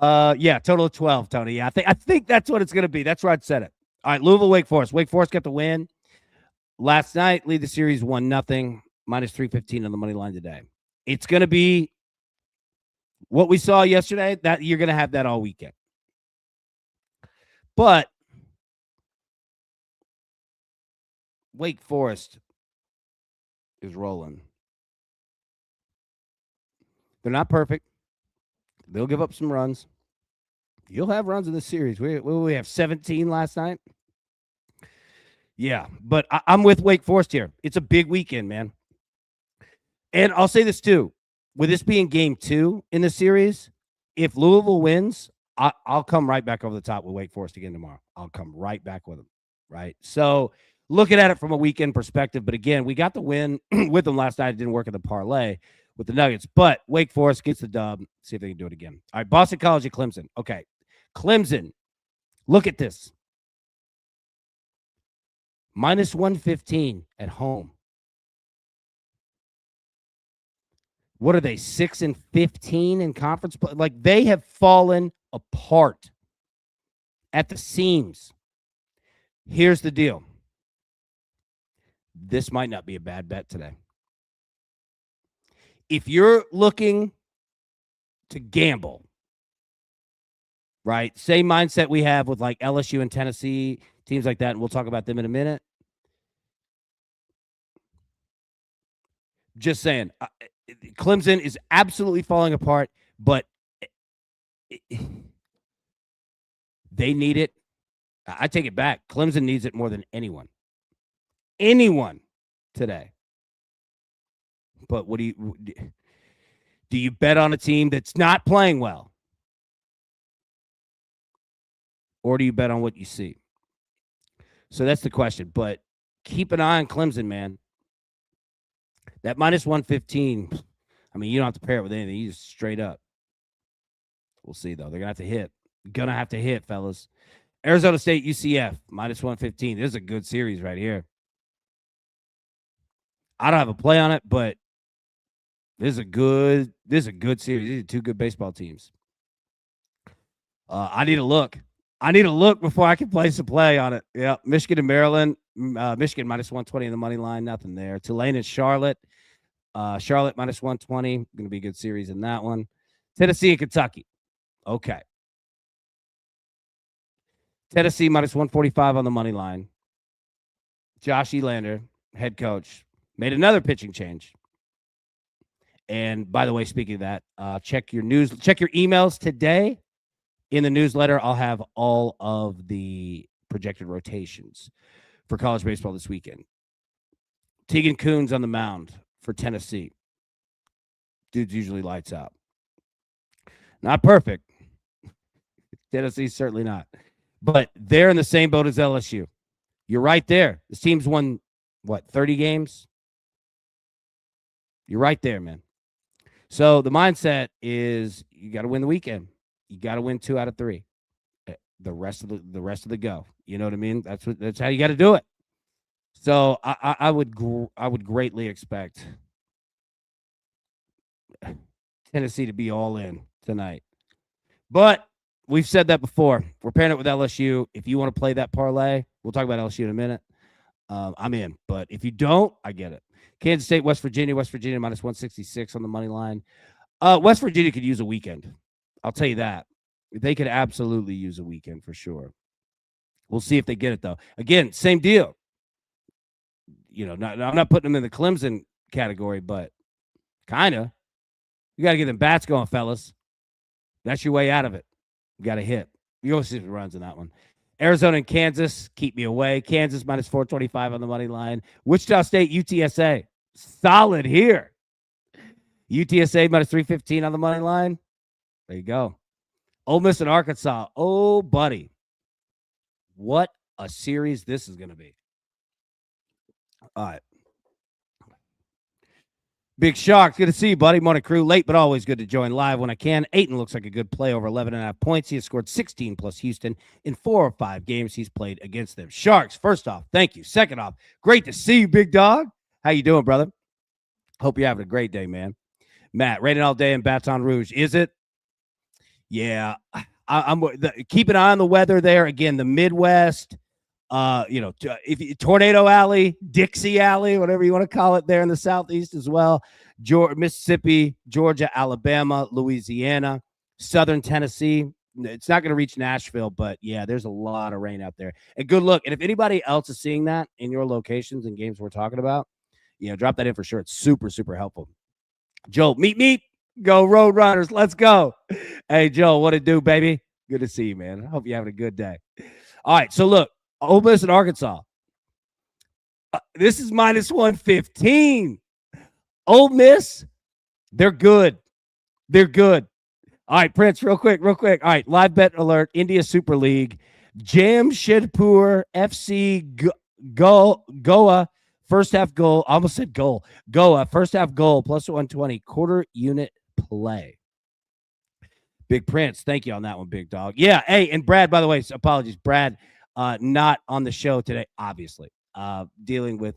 Yeah, total of 12, Tony. Yeah, I think that's what it's gonna be. That's where I'd set it. All right, Louisville, Wake Forest. Wake Forest got the win last night. Lead the series 1-0, minus 315 on the money line today. It's gonna be what we saw yesterday. That you're gonna have that all weekend. But Wake Forest is rolling. They're not perfect. They'll give up some runs. You'll have runs in this series. We have 17 last night. Yeah, but I'm with Wake Forest here. It's a big weekend, man. And I'll say this too. With this being game 2 in the series, if Louisville wins, I'll come right back over the top with Wake Forest again tomorrow. I'll come right back with them, right? So looking at it from a weekend perspective, but again, we got the win with them last night. It didn't work in the parlay with the Nuggets, but Wake Forest gets the dub. See if they can do it again. All right, Boston College at Clemson. Okay, Clemson, look at this. Minus 115 at home. What are they, 6-15 in conference play? Like, they have fallen apart at the seams. Here's the deal. This might not be a bad bet today. If you're looking to gamble, right? Same mindset we have with like LSU and Tennessee, teams like that, and we'll talk about them in a minute. Just saying, Clemson is absolutely falling apart, but they need it. I take it back. Clemson needs it more than anyone. Anyone today. But what do you bet on a team that's not playing well? Or do you bet on what you see? So that's the question. But keep an eye on Clemson, man. That minus 115, I mean, you don't have to pair it with anything. You just straight up. We'll see, though. They're going to have to hit. Going to have to hit, fellas. Arizona State, UCF, minus 115. This is a good series right here. I don't have a play on it, but this is a good series. These are two good baseball teams. I need to look. Before I can place a play on it. Yeah, Michigan and Maryland. Michigan minus 120 in the money line. Nothing there. Tulane and Charlotte. Charlotte minus 120. Going to be a good series in that one. Tennessee and Kentucky. Okay. Tennessee minus 145 on the money line. Josh Elander, head coach, made another pitching change. And by the way, speaking of that, check your emails today. In the newsletter, I'll have all of the projected rotations for college baseball this weekend. Tegan Kuhn's on the mound for Tennessee. Dude's usually lights out. Not perfect. Tennessee's certainly not. But they're in the same boat as LSU. You're right there. This team's won, 30 games? You're right there, man. So the mindset is you got to win the weekend. You got to win 2 out of 3. The rest of the go. You know what I mean? That's how you got to do it. So I would greatly expect Tennessee to be all in tonight. But we've said that before. We're pairing it with LSU. If you want to play that parlay, we'll talk about LSU in a minute. I'm in. But if you don't, I get it. Kansas State, West Virginia minus 166 on the money line. West Virginia could use a weekend. I'll tell you that. They could absolutely use a weekend for sure. We'll see if they get it, though. Again, same deal. I'm not putting them in the Clemson category, but kind of. You got to get them bats going, fellas. That's your way out of it. You got to hit. You always see the runs in that one. Arizona and Kansas, keep me away. Kansas minus 425 on the money line. Wichita State, UTSA. Solid here. UTSA minus 315 on the money line. There you go. Ole Miss and Arkansas. Oh, buddy. What a series this is going to be. All right. Big Sharks, good to see you, buddy. Morning crew, late but always good to join live when I can. Ayton looks like a good play over 11.5 points. He has scored 16 plus Houston in 4 or 5 games he's played against them. Sharks, first off, thank you. Second off, great to see you, big dog. How you doing, brother? Hope you're having a great day, man. Matt, raining all day in Baton Rouge. Is it? Yeah. Keep an eye on the weather there. Again, the Midwest, Tornado Alley, Dixie Alley, whatever you want to call it there in the Southeast as well. Mississippi, Georgia, Alabama, Louisiana, Southern Tennessee. It's not going to reach Nashville, but yeah, there's a lot of rain out there. And good look. And if anybody else is seeing that in your locations and games we're talking about, drop that in for sure. It's super, super helpful. Joe, meet. Go Road Runners. Let's go. Hey, Joe, what it do, baby? Good to see you, man. I hope you're having a good day. All right, so look, Ole Miss and Arkansas. This is minus 115. Ole Miss, they're good. They're good. All right, Prince, real quick. All right, live bet alert, India Super League. Jamshedpur FC Goa, first half goal. I almost said goal. Goa, first half goal, plus 120, quarter unit play. Big Prince, thank you on that one, big dog. Yeah, hey, and Brad, by the way, apologies. Brad, not on the show today, obviously. Dealing with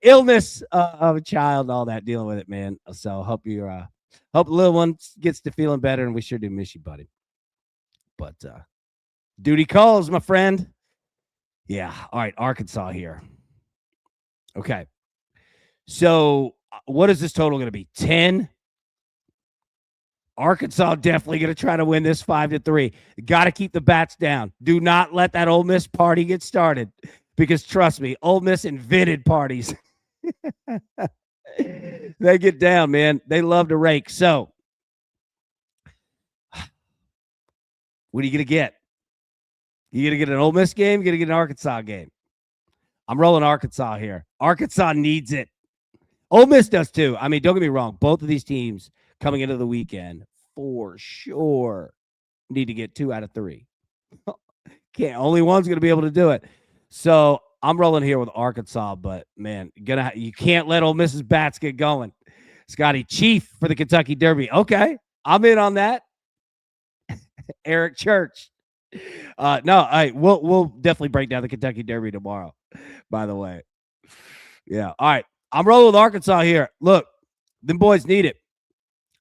illness of a child, all that, dealing with it, man. So hope the little one gets to feeling better, and we sure do miss you, buddy. But duty calls, my friend. Yeah, all right, Arkansas here. Okay. So what is this total going to be? 10? Arkansas definitely going to try to win this 5-3. Got to keep the bats down. Do not let that Ole Miss party get started, because trust me, Ole Miss invented parties. They get down, man. They love to rake. So what are you going to get? You going to get an Ole Miss game? You going to get an Arkansas game? I'm rolling Arkansas here. Arkansas needs it. Ole Miss does too. I mean, don't get me wrong. Both of these teams coming into the weekend for sure need to get 2 out of 3. Only one's going to be able to do it. So I'm rolling here with Arkansas, but man, you can't let Ole Miss's bats get going. Scotty, Chief for the Kentucky Derby. Okay, I'm in on that. Eric Church. We'll definitely break down the Kentucky Derby tomorrow, by the way. Yeah. All right. I'm rolling with Arkansas here. Look, them boys need it.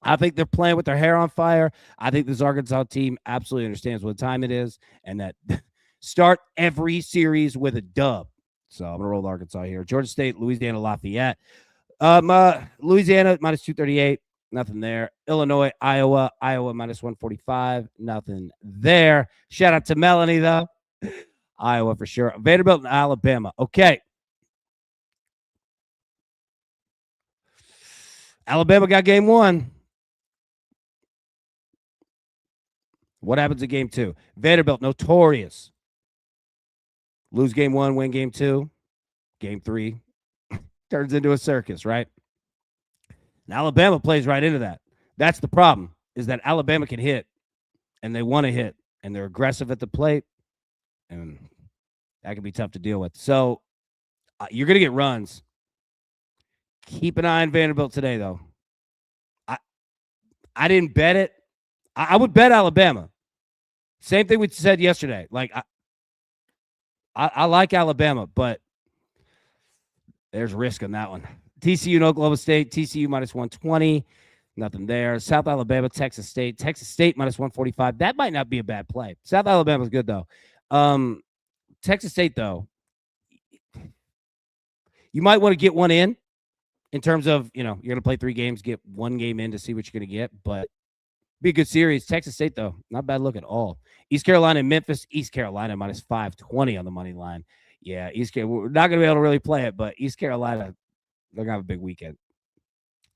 I think they're playing with their hair on fire. I think this Arkansas team absolutely understands what time it is, and that start every series with a dub. So I'm going to roll with Arkansas here. Georgia State, Louisiana, Lafayette. Louisiana, minus 238. Nothing there. Illinois, Iowa minus 145. Nothing there. Shout out to Melanie, though. Iowa for sure. Vanderbilt and Alabama. Okay. Alabama got game 1. What happens in game 2? Vanderbilt, notorious. Lose game 1, win game 2. Game 3 turns into a circus, right? And Alabama plays right into that. That's the problem, is that Alabama can hit, and they want to hit, and they're aggressive at the plate, and that can be tough to deal with. So you're going to get runs. Keep an eye on Vanderbilt today, though. I didn't bet it. I would bet Alabama. Same thing we said yesterday. Like, I like Alabama, but there's risk on that one. TCU and Oklahoma State. TCU minus 120. Nothing there. South Alabama, Texas State. Texas State minus 145. That might not be a bad play. South Alabama's good, though. Texas State, though, you might want to get one in terms of, you're going to play 3 games, get 1 game in to see what you're going to get. But be a good series. Texas State, though, not bad look at all. East Carolina and Memphis. East Carolina minus 520 on the money line. Yeah, we're not going to be able to really play it, but East Carolina, they're going to have a big weekend.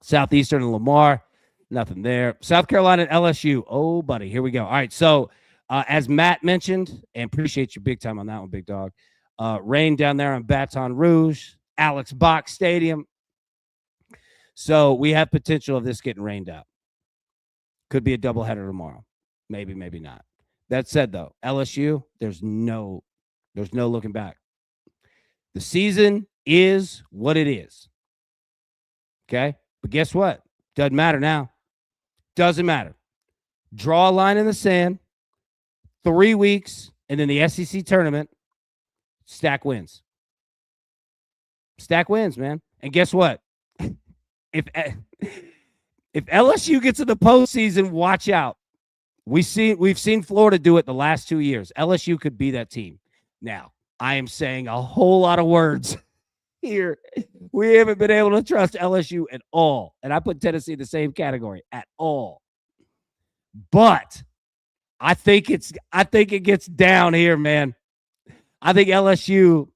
Southeastern and Lamar, nothing there. South Carolina and LSU. Oh, buddy, here we go. All right, so as Matt mentioned, and appreciate you big time on that one, big dog, rain down there in Baton Rouge, Alex Box Stadium. So we have potential of this getting rained out. Could be a doubleheader tomorrow. Maybe, maybe not. That said, though, LSU, there's no looking back. The season is what it is. Okay. But guess what? Doesn't matter now. Doesn't matter. Draw a line in the sand, 3 weeks, and then the SEC tournament, stack wins. Stack wins, man. And guess what? If if LSU gets in the postseason, watch out. We've seen Florida do it the last 2 years. LSU could be that team. Now, I am saying a whole lot of words here. We haven't been able to trust LSU at all. And I put Tennessee in the same category at all. But I think it gets down here, man. I think LSU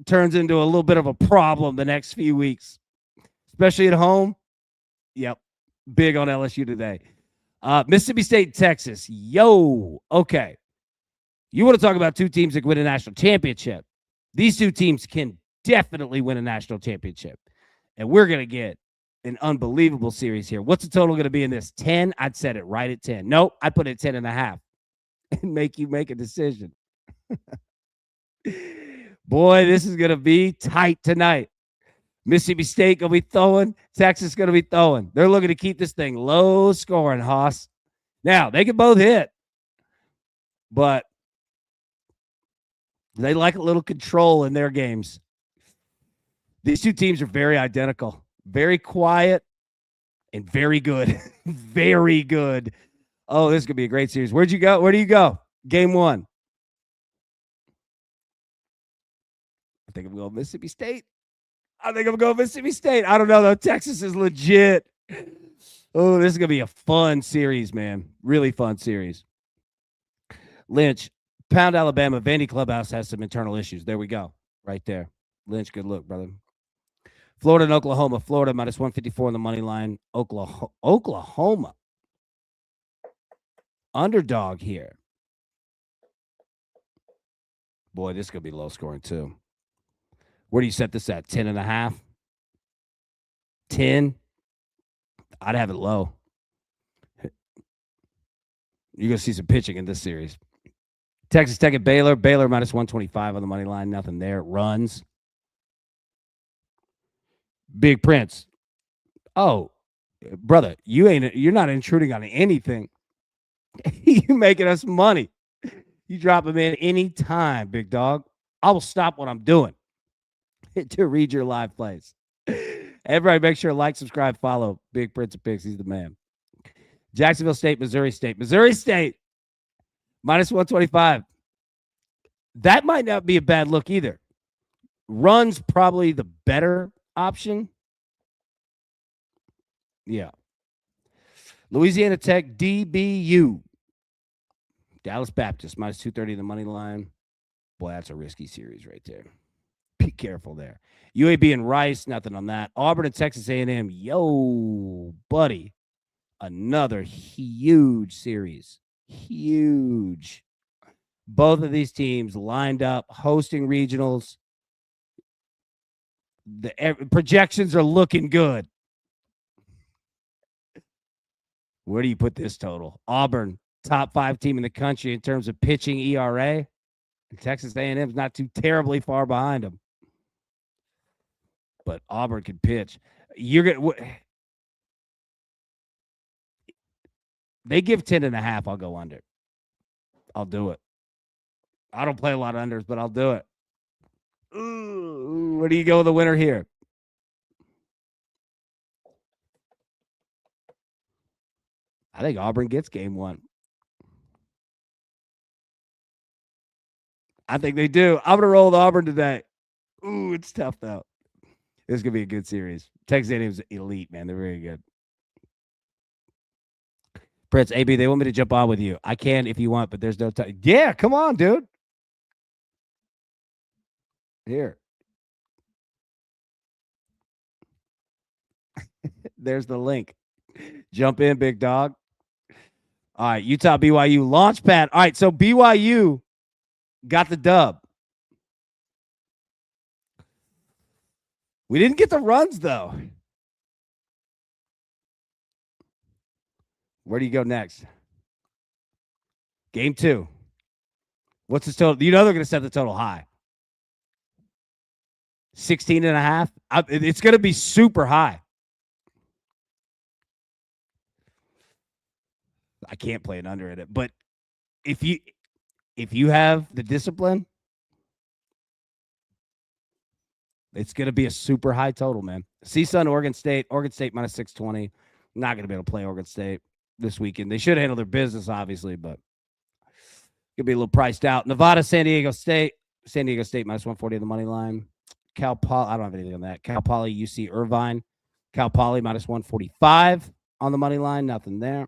turns into a little bit of a problem the next few weeks, especially at home. Yep. Big on LSU today. Mississippi State, Texas. Yo. Okay. You want to talk about two teams that win a national championship. These two teams can definitely win a national championship. And we're going to get an unbelievable series here. What's the total going to be in this? 10? I'd set it right at 10. Nope. I'd put it at 10.5 and make you make a decision. Boy, this is going to be tight tonight. Mississippi State going to be throwing. Texas going to be throwing. They're looking to keep this thing low scoring, Hoss. Now, they can both hit, but they like a little control in their games. These two teams are very identical, very quiet, and very good. Very good. Oh, this is going to be a great series. Where'd you go? Where do you go? Game 1. I think I'm going Mississippi State. I don't know, though. Texas is legit. Oh, this is going to be a fun series, man. Really fun series. Lynch, Pound Alabama, Vandy Clubhouse has some internal issues. There we go. Right there. Lynch, good look, brother. Florida and Oklahoma. Florida minus 154 on the money line. Oklahoma. Underdog here. Boy, this could be low scoring, too. Where do you set this at? 10.5? 10? I'd have it low. You're going to see some pitching in this series. Texas Tech at Baylor. Baylor minus 125 on the money line. Nothing there. Runs. Big Prince. Oh, brother, you're not intruding on anything. You making us money. You drop them in any time, big dog. I will stop what I'm doing to read your live plays. Everybody make sure to like, subscribe, follow Big Prince of Picks. He's the man. Jacksonville State, Missouri State. Missouri State, minus 125. That might not be a bad look either. Runs probably the better option. Yeah. Louisiana Tech, DBU. Dallas Baptist, minus 230 the money line. Boy, that's a risky series right there. Be careful there. UAB and Rice, nothing on that. Auburn and Texas A&M. Yo, buddy. Another huge series. Huge. Both of these teams lined up, hosting regionals. The projections are looking good. Where do you put this total? Auburn, top 5 team in the country in terms of pitching ERA. And Texas A&M is not too terribly far behind them. But Auburn can pitch. They give 10.5. I'll go under. I'll do it. I don't play a lot of unders, but I'll do it. Ooh, where do you go with the winner here? I think Auburn gets game 1. I think they do. I'm going to roll with Auburn today. Ooh, it's tough, though. This is going to be a good series. Texas A&M's elite, man. They're very good. Prince, AB, they want me to jump on with you. I can if you want, but there's no time. Yeah, come on, dude. Here. There's the link. Jump in, big dog. All right, Utah, BYU, launch pad. All right, so BYU got the dub. We didn't get the runs, though. Where do you go next? Game 2. What's the total? You know they're going to set the total high. 16.5. It's going to be super high. I can't play an under in it. But if you have the discipline, it's going to be a super high total, man. CSUN, Oregon State minus 620. Not going to be able to play Oregon State this weekend. They should handle their business, obviously, but could be a little priced out. Nevada, San Diego State minus 140 on the money line. Cal Poly, I don't have anything on that. Cal Poly, UC Irvine. Cal Poly minus 145 on the money line. Nothing there.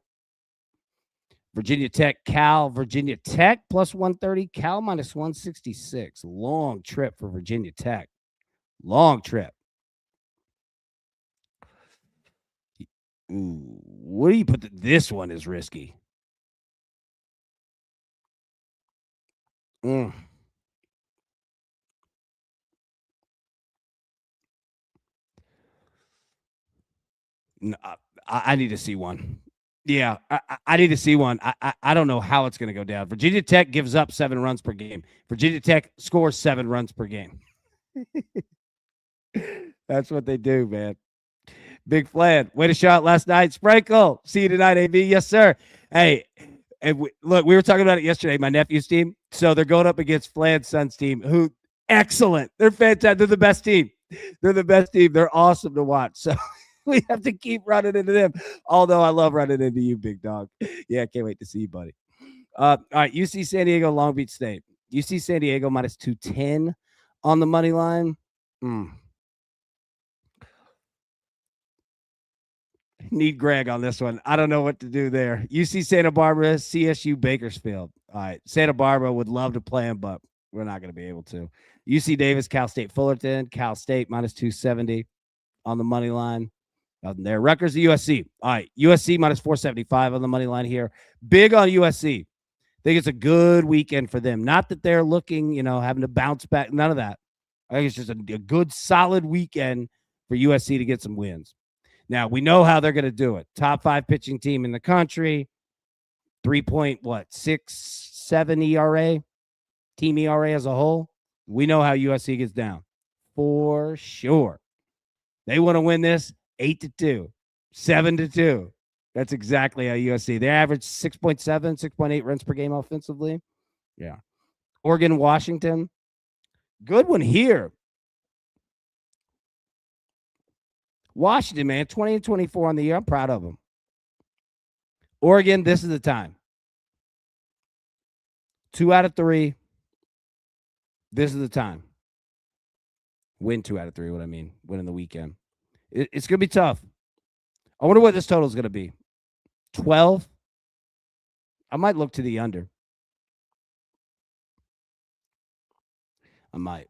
Virginia Tech, Cal. Virginia Tech plus 130. Cal minus 166. Long trip for Virginia Tech. Long trip. Ooh, what do you put? This one is risky. Mm. No, I need to see one. Yeah, I need to see one. I don't know how it's going to go down. Virginia Tech gives up 7 runs per game. Virginia Tech scores 7 runs per game. That's what they do, man. Big Flan, way to shot last night. Sprinkle, see you tonight, AB. Yes, sir. Hey, and look, we were talking about it yesterday. My nephew's team, so they're going up against Flan's son's team. Who excellent. They're fantastic. They're the best team. They're the best team. They're awesome to watch. So we have to keep running into them. Although I love running into you, big dog. Yeah, I can't wait to see you, buddy. All right, UC San Diego, Long Beach State. UC San Diego minus 210 on the money line. Need Greg on this one. I don't know what to do there. UC Santa Barbara, CSU Bakersfield. All right, Santa Barbara would love to play him, but we're not going to be able to. UC Davis, Cal State Fullerton, Cal State minus 270 on the money line. Nothing there. Rutgers, USC. All right, USC minus 475 on the money line here. Big on USC. Think it's a good weekend for them. Not that they're looking, having to bounce back. None of that. I think it's just a good, solid weekend for USC to get some wins. Now, we know how they're going to do it. Top 5 pitching team in the country. 3.67 ERA. Team ERA as a whole. We know how USC gets down. For sure. They want to win this 8-2, 7-2. That's exactly how USC. They average 6.7, 6.8 runs per game offensively. Yeah. Oregon, Washington. Good one here. Washington, man, 20-24 on the year. I'm proud of them. Oregon, this is the time. 2 out of 3. This is the time. Win 2 out of 3, what I mean. Winning the weekend. It's going to be tough. I wonder what this total is going to be. 12? I might look to the under. I might.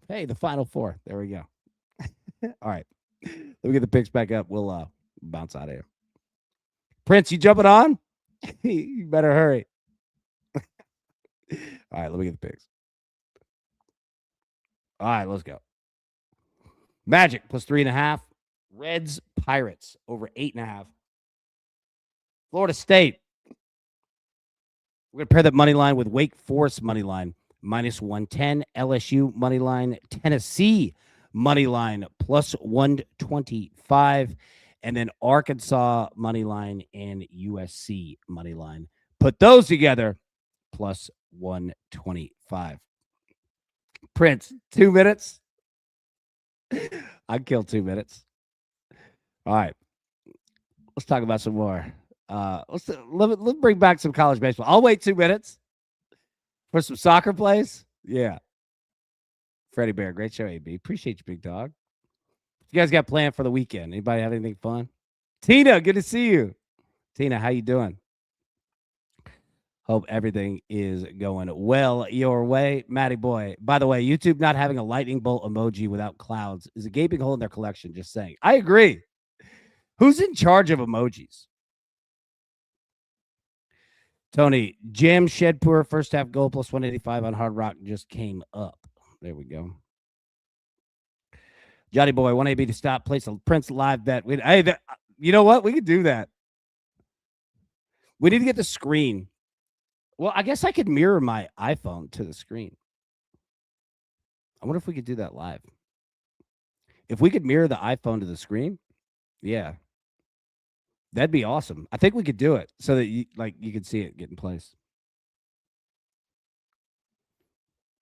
Hey, the Final Four. There we go. All right. Let me get the picks back up. We'll bounce out of here. Prince, you jumping on? You better hurry. All right, let me get the picks. All right, let's go. Magic plus 3.5. Reds, Pirates over 8.5. Florida State. We're going to pair that money line with Wake Forest money line minus 110. LSU money line. Tennessee money line plus 125. And then Arkansas money line and USC money line. Put those together plus 125. Prince, 2 minutes. I'd kill 2 minutes. All right. Let's talk about some more. Let's bring back some college baseball. I'll wait 2 minutes for some soccer plays. Yeah. Freddie Bear, great show, AB. Appreciate you, big dog. You guys got planned for the weekend? Anybody have anything fun? Tina, good to see you. Tina, how you doing? Hope everything is going well your way. Matty boy, by the way, YouTube not having a lightning bolt emoji without clouds is a gaping hole in their collection, just saying. I agree. Who's in charge of emojis? Tony, Jim Shedpur, first half goal plus 185 on Hard Rock just came up. There we go. Johnny boy, 1AB to stop, place a Prince live bet. You know what? We could do that. We need to get the screen. Well, I guess I could mirror my iPhone to the screen. I wonder if we could do that live. If we could mirror the iPhone to the screen, yeah. That'd be awesome. I think we could do it so that you could see it get in place.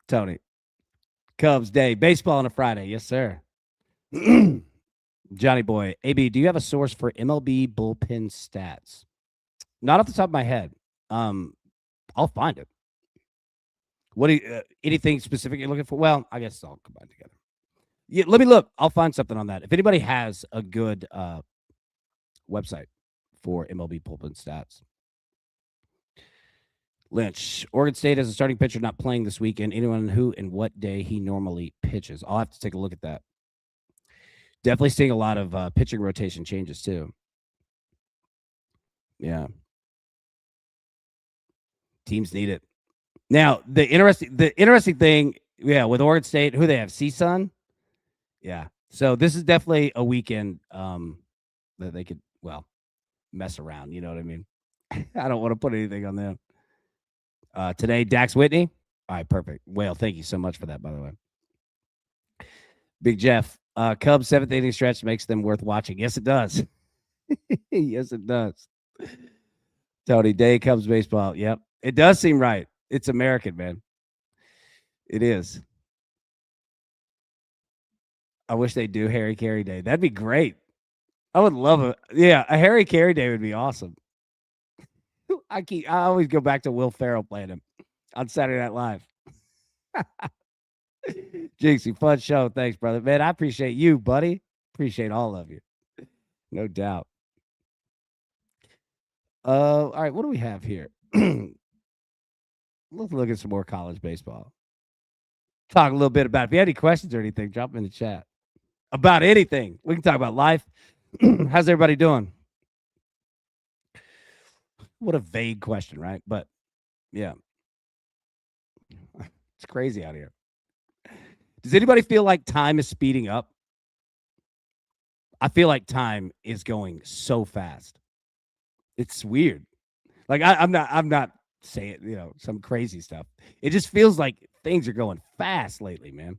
Tony, Cubs Day, baseball on a Friday. Yes, sir. Johnny Boy, AB, do you have a source for MLB bullpen stats? Not off the top of my head. I'll find it. What do you, anything specific you're looking for? Well, I guess I'll combine together. Yeah, let me look. I'll find something on that. If anybody has a good website for MLB bullpen stats. Lynch, Oregon State has a starting pitcher not playing this weekend. Anyone who and what day he normally pitches. I'll have to take a look at that. Definitely seeing a lot of pitching rotation changes too. Yeah. Teams need it. Now, the interesting thing, yeah, with Oregon State, who they have, CSUN? Yeah. So this is definitely a weekend that they could, well, mess around. You know what I mean? I don't want to put anything on them. Today, Dax Whitney. All right, perfect. Whale, thank you so much for that, by the way. Big Jeff, Cubs 7th inning stretch makes them worth watching. Yes, it does. Yes, it does. Tony, Day Cubs baseball. Yep. It does seem right. It's American, man. It is. I wish they do Harry Carey Day. That'd be great. I would love it. Yeah, a Harry Carey Day would be awesome. I always go back to Will Ferrell playing him on Saturday Night Live. Jinxie, fun show. Thanks, brother. Man, I appreciate you, buddy. Appreciate all of you. No doubt. All right, what do we have here? Let's look at some more college baseball. Talk a little bit about it. If you have any questions or anything, drop them in the chat. About anything. We can talk about life. How's everybody doing? What a vague question, right? But yeah. It's crazy out here. Does anybody feel like time is speeding up? I feel like time is going so fast. It's weird. Like I'm not saying, some crazy stuff. It just feels like things are going fast lately, man.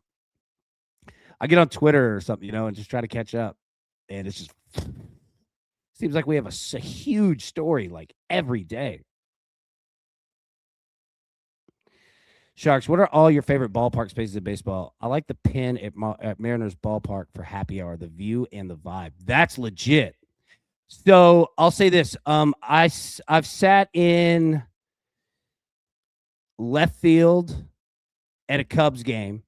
I get on Twitter or something, and just try to catch up. And it's just seems like we have a huge story like every day. Sharks, what are all your favorite ballpark spaces in baseball? I like the Pin at Mariners Ballpark for happy hour, the view and the vibe. That's legit. So I'll say this. I've sat in left field at a Cubs game,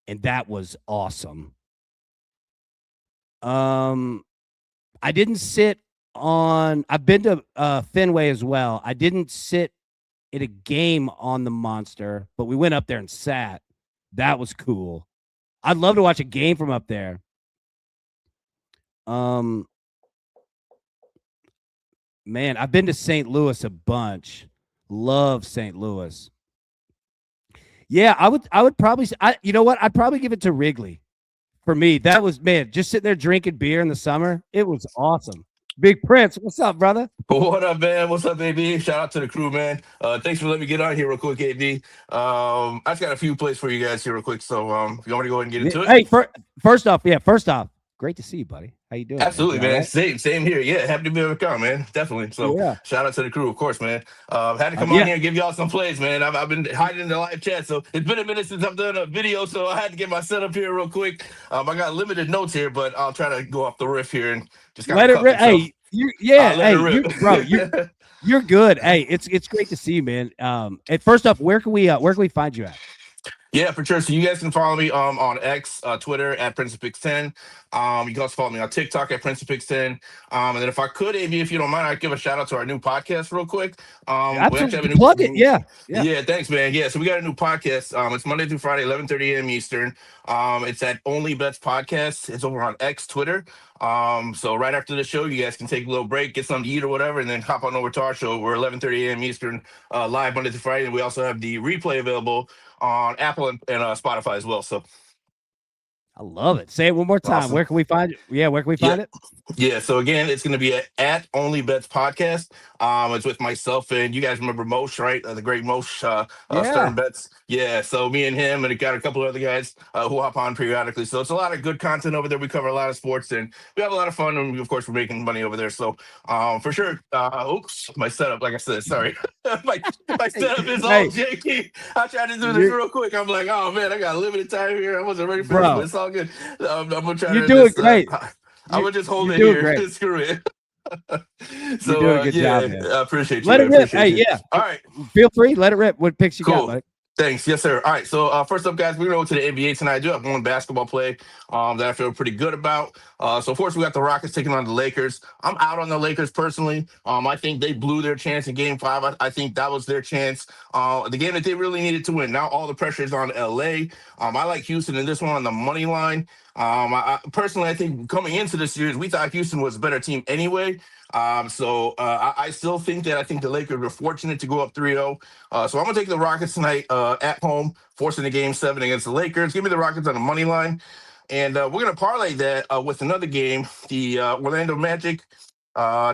and that was awesome. I didn't sit on. I've been to Fenway as well. I didn't sit at a game on the Monster, but we went up there and sat. That was cool. I'd love to watch a game from up there. Man, I've been to St. Louis a bunch. Love St. Louis. Yeah, I would probably you know what? I'd probably give it to Wrigley. For me, that was, man, just sitting there drinking beer in the summer. It was awesome. Big Prince, what's up, brother? What up, man? What's up, baby? Shout out to the crew, man. Thanks for letting me get on here real quick, AB. I just got a few plays for you guys here real quick. So if you want me to go ahead and get into it? Hey, first off, great to see you, buddy. How you doing? Absolutely, man. Right? Same here. Yeah, happy to be able to come, man. Definitely. So shout out to the crew, of course, man. Had to come on here and give y'all some plays, man. I've been hiding in the live chat, so it's been a minute since I've done a video, so I had to get my setup here real quick. I got limited notes here, but I'll try to go off the riff here and just let it rip. Hey, you're good. Hey, it's great to see you, man. And first off, where can we find you at? Yeah, for sure. So you guys can follow me on X, Twitter at PrinceofPix10. You can also follow me on TikTok at PrinceofPix10. And then if I could, AB, if you don't mind, I'd give a shout out to our new podcast real quick. Absolutely. Plug it. Yeah, thanks, man. Yeah, so we got a new podcast. It's Monday through Friday, 11:30 a.m. Eastern. It's at Only Bets Podcast. It's over on X, Twitter. So right after the show, you guys can take a little break, get something to eat or whatever, and then hop on over to our show. We're 11:30 a.m. Eastern, live Monday through Friday. And we also have the replay available on Apple and Spotify as well. So I love it. Say it one more time. Awesome. Where can we find it? Yeah, where can we Yeah. find it? Yeah, so again, it's going to be at Only Bets Podcast. It's with myself and you guys remember Moshe, right? The great Moshe Yeah. Stern Bets. Yeah, so me and him and got a couple of other guys who hop on periodically. So it's a lot of good content over there. We cover a lot of sports and we have a lot of fun. And of course, we're making money over there. So for sure. Oops, my setup, like I said, sorry, my my Hey, setup is all hey, janky. I tried to do this you real quick. I'm like, oh man, I got limited time here. I wasn't ready for this, but bro, it's all good. I'm gonna try you're to doing just. great. I'm You gonna just hold you're it doing here. great. Screw it. You're So doing a good job, yeah, man. I appreciate you, Let man. it rip. Appreciate Hey, you. yeah. All right, Feel free. Let it rip. What picks you got, cool. buddy? Thanks. Yes, sir. All right. So first up, guys, we're gonna go to the NBA tonight. I do have one basketball play that I feel pretty good about. So of course we got the Rockets taking on the Lakers. I'm out on the Lakers personally. I think they blew their chance in Game Five. I think that was their chance. The game that they really needed to win. Now all the pressure is on LA. I like Houston in this one on the money line. Personally, I think coming into this series, we thought Houston was a better team anyway. I still think that I think the Lakers were fortunate to go up 3-0. So I'm gonna take the Rockets tonight at home, forcing the game seven against the Lakers. Give me the Rockets on the money line, and we're gonna parlay that with another game, the Orlando Magic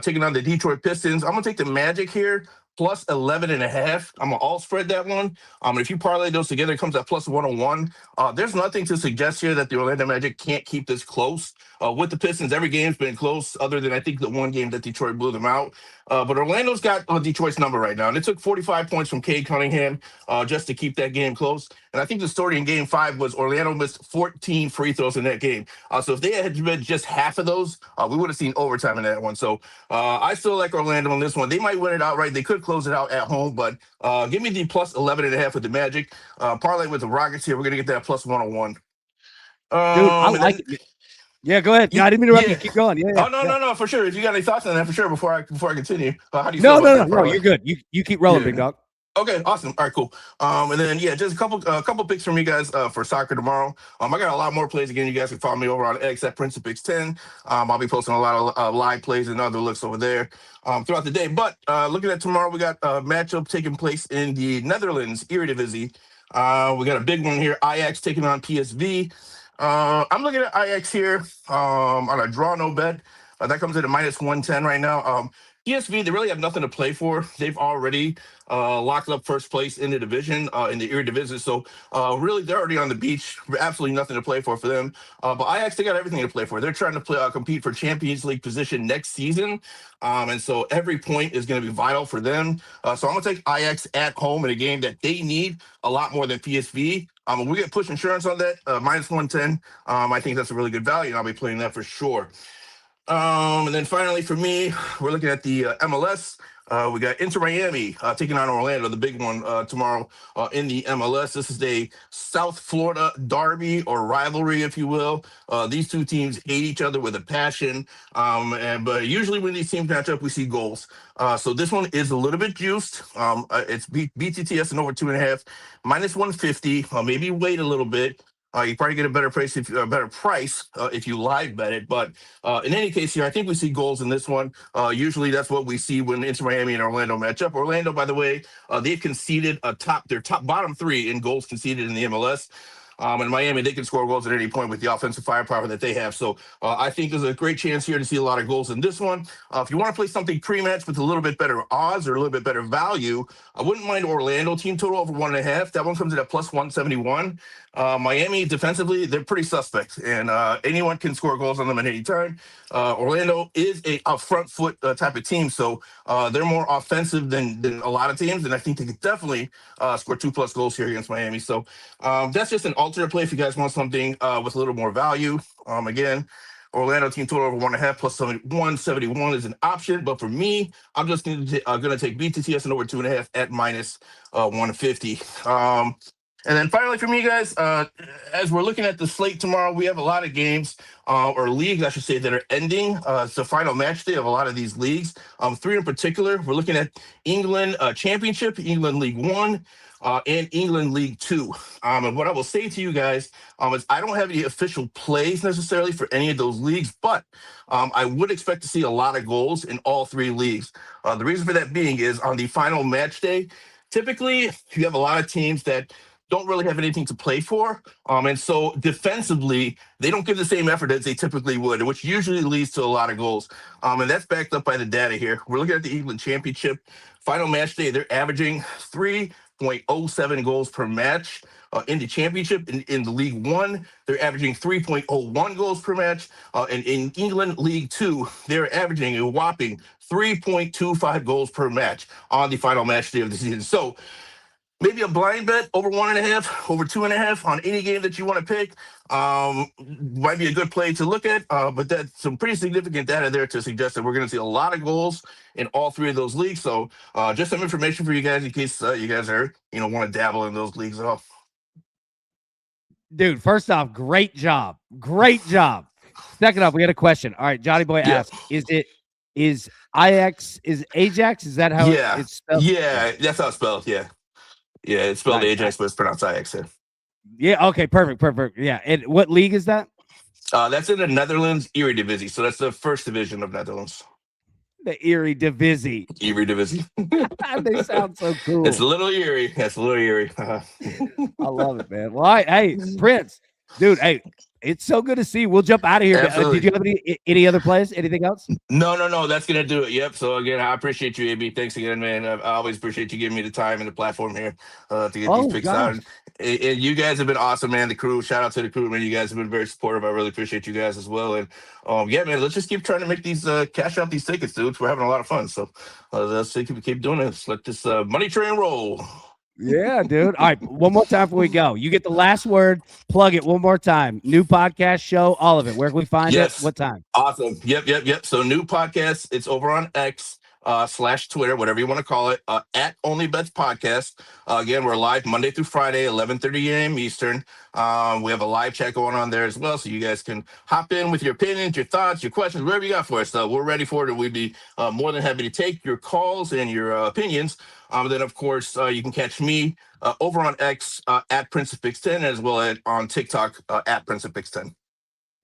taking on the Detroit Pistons. I'm gonna take the Magic here. Plus 11 and a half. I'm gonna all spread that one. And if you parlay those together, it comes at plus 101. There's nothing to suggest here that the Orlando Magic can't keep this close. With the Pistons, every game's been close, other than I think the one game that Detroit blew them out. But Orlando's got Detroit's number right now, and it took 45 points from Cade Cunningham just to keep that game close. And I think the story in Game 5 was Orlando missed 14 free throws in that game. So if they had been just half of those, we would have seen overtime in that one. So I still like Orlando on this one. They might win it outright. They could close it out at home, but give me the plus 11 and a half with the Magic. Parlay with the Rockets here. We're going to get that plus 101. Dude, I And like then it. Yeah, go ahead. No, I didn't mean to interrupt you. yeah. Keep going. Yeah, yeah, Oh no, yeah. no, no, for sure. If you got any thoughts on that, for sure. Before I continue, how do you feel No, about no, no, that no. parlay? You're good. You keep rolling, big Yeah. dog. Okay, awesome. All right, cool. And then yeah, just a couple picks from you guys for soccer tomorrow. I got a lot more plays again. You guys can follow me over on X at Prince of Picks 10. I'll be posting a lot of live plays and other looks over there throughout the day. But looking at tomorrow, we got a matchup taking place in the Netherlands, Eredivisie. We got a big one here. Ajax taking on PSV. I'm looking at Ajax here on a draw no bet. That comes in at minus 110 right now. PSV, they really have nothing to play for. They've already locked up first place in the division, in the Eredivisie. So really, they're already on the beach. Absolutely nothing to play for them. But Ajax, they got everything to play for. They're trying to compete for Champions League position next season. And so every point is going to be vital for them. So I'm going to take Ajax at home in a game that they need a lot more than PSV. We get push insurance on that, minus 110. I think that's a really good value, and I'll be playing that for sure. And then finally for me, we're looking at the MLS. We got Inter Miami taking on Orlando, the big one tomorrow in the MLS. This is a South Florida derby or rivalry, if you will. These two teams hate each other with a passion. But usually when these teams match up, we see goals. So this one is a little bit juiced. It's BTTS and over 2.5, minus 150. Maybe wait a little bit. You probably get a better price if you live bet it. But in any case, here I think we see goals in this one. Usually, that's what we see when Inter Miami and Orlando match up. Orlando, by the way, they've conceded their top bottom three in goals conceded in the MLS. In Miami, they can score goals at any point with the offensive firepower that they have. So I think there's a great chance here to see a lot of goals in this one. If you want to play something pre-match with a little bit better odds or a little bit better value, I wouldn't mind Orlando team total over 1.5. That one comes in at plus 171. Miami defensively, they're pretty suspect, and anyone can score goals on them at any time. Orlando is a front foot type of team, so they're more offensive than a lot of teams, and I think they could definitely score 2+ goals here against Miami. So that's just an alternate play if you guys want something with a little more value. Again, Orlando team total over 1.5 plus 171 is an option, but for me, I'm just going to take BTTS and over 2.5 at minus 150. And then finally, for me, guys, as we're looking at the slate tomorrow, we have a lot of games or leagues, I should say, that are ending. It's the final match day of a lot of these leagues. Three in particular, we're looking at England Championship, England League One, and England League Two. And what I will say to you guys is I don't have any official plays necessarily for any of those leagues, but I would expect to see a lot of goals in all three leagues. The reason for that being is on the final match day, typically you have a lot of teams that don't really have anything to play for. And so defensively, they don't give the same effort as they typically would, which usually leads to a lot of goals. And that's backed up by the data here. We're looking at the England Championship. Final match day, they're averaging 3.07 goals per match. In the championship, in the League One, they're averaging 3.01 goals per match. And in England League Two, they're averaging a whopping 3.25 goals per match on the final match day of the season. So maybe a blind bet over 1.5, over 2.5 on any game that you want to pick might be a good play to look at. But that's some pretty significant data there to suggest that we're going to see a lot of goals in all three of those leagues. So just some information for you guys in case you guys are want to dabble in those leagues at all. Dude, first off, great job. Great job. Second off, we had a question. All right, Johnny Boy asked, is Ajax? Is that how it's spelled? Yeah, that's how it's spelled. Yeah, it's spelled nice, Ajax, but it's pronounced Ajax. Yeah, okay, perfect. Yeah, and what league is that? That's in the Netherlands Eredivisie. So that's the first division of Netherlands. The Eredivisie. They sound so cool. It's a little eerie. That's a little eerie. I love it, man. Well, hey, Prince, dude, hey, it's so good to see you. We'll jump out of here. Did you have any other plays? Anything else? No. That's going to do it. Yep. So, again, I appreciate you, AB. Thanks again, man. I always appreciate you giving me the time and the platform here to get these picks out. And you guys have been awesome, man. The crew, shout out to the crew, man. You guys have been very supportive. I really appreciate you guys as well. And, yeah, man, let's just keep trying to make these cash out these tickets, dudes. We're having a lot of fun. So let's keep doing this. Let this money train roll. Yeah, dude. All right, one more time before we go. You get the last word. Plug it one more time. New podcast show, all of it. Where can we find it? What time? Awesome. Yep. So new podcast. It's over on X / Twitter, whatever you want to call it, at Only Bets Podcast. Again, we're live Monday through Friday, 11:30 a.m. Eastern. We have a live chat going on there as well, so you guys can hop in with your opinions, your thoughts, your questions, whatever you got for us. We're ready for it, and we'd be more than happy to take your calls and your opinions. Then, of course, you can catch me over on X at Prince of Picks 10, as well as on TikTok at Prince of Picks 10.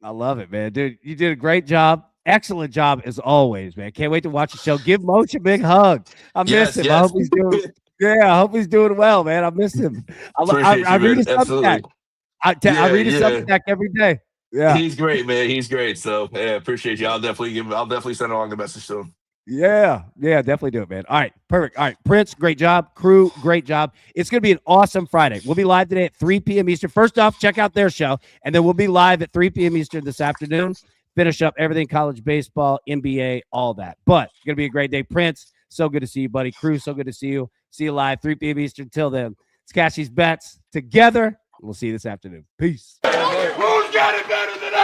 I love it, man. Dude, you did a great job. Excellent job as always, man. Can't wait to watch the show. Give Moch a big hug. I miss him. I hope he's doing. I hope he's doing well, man. I miss him. I read his Substack. I read his Substack every day. Yeah, he's great, man. He's great. So yeah, appreciate you. I'll definitely send along the message to him. Yeah, definitely do it, man. All right, perfect. All right, Prince, great job. Crew, great job. It's going to be an awesome Friday. We'll be live today at 3 p.m. Eastern. First off, check out their show, and then we'll be live at 3 p.m. Eastern this afternoon. Finish up everything college baseball, NBA, all that. But it's going to be a great day. Prince, so good to see you, buddy. Crew, so good to see you. See you live, 3 p.m. Eastern. Till then, let's cash these bets together. We'll see you this afternoon. Peace. Who's got it better than us?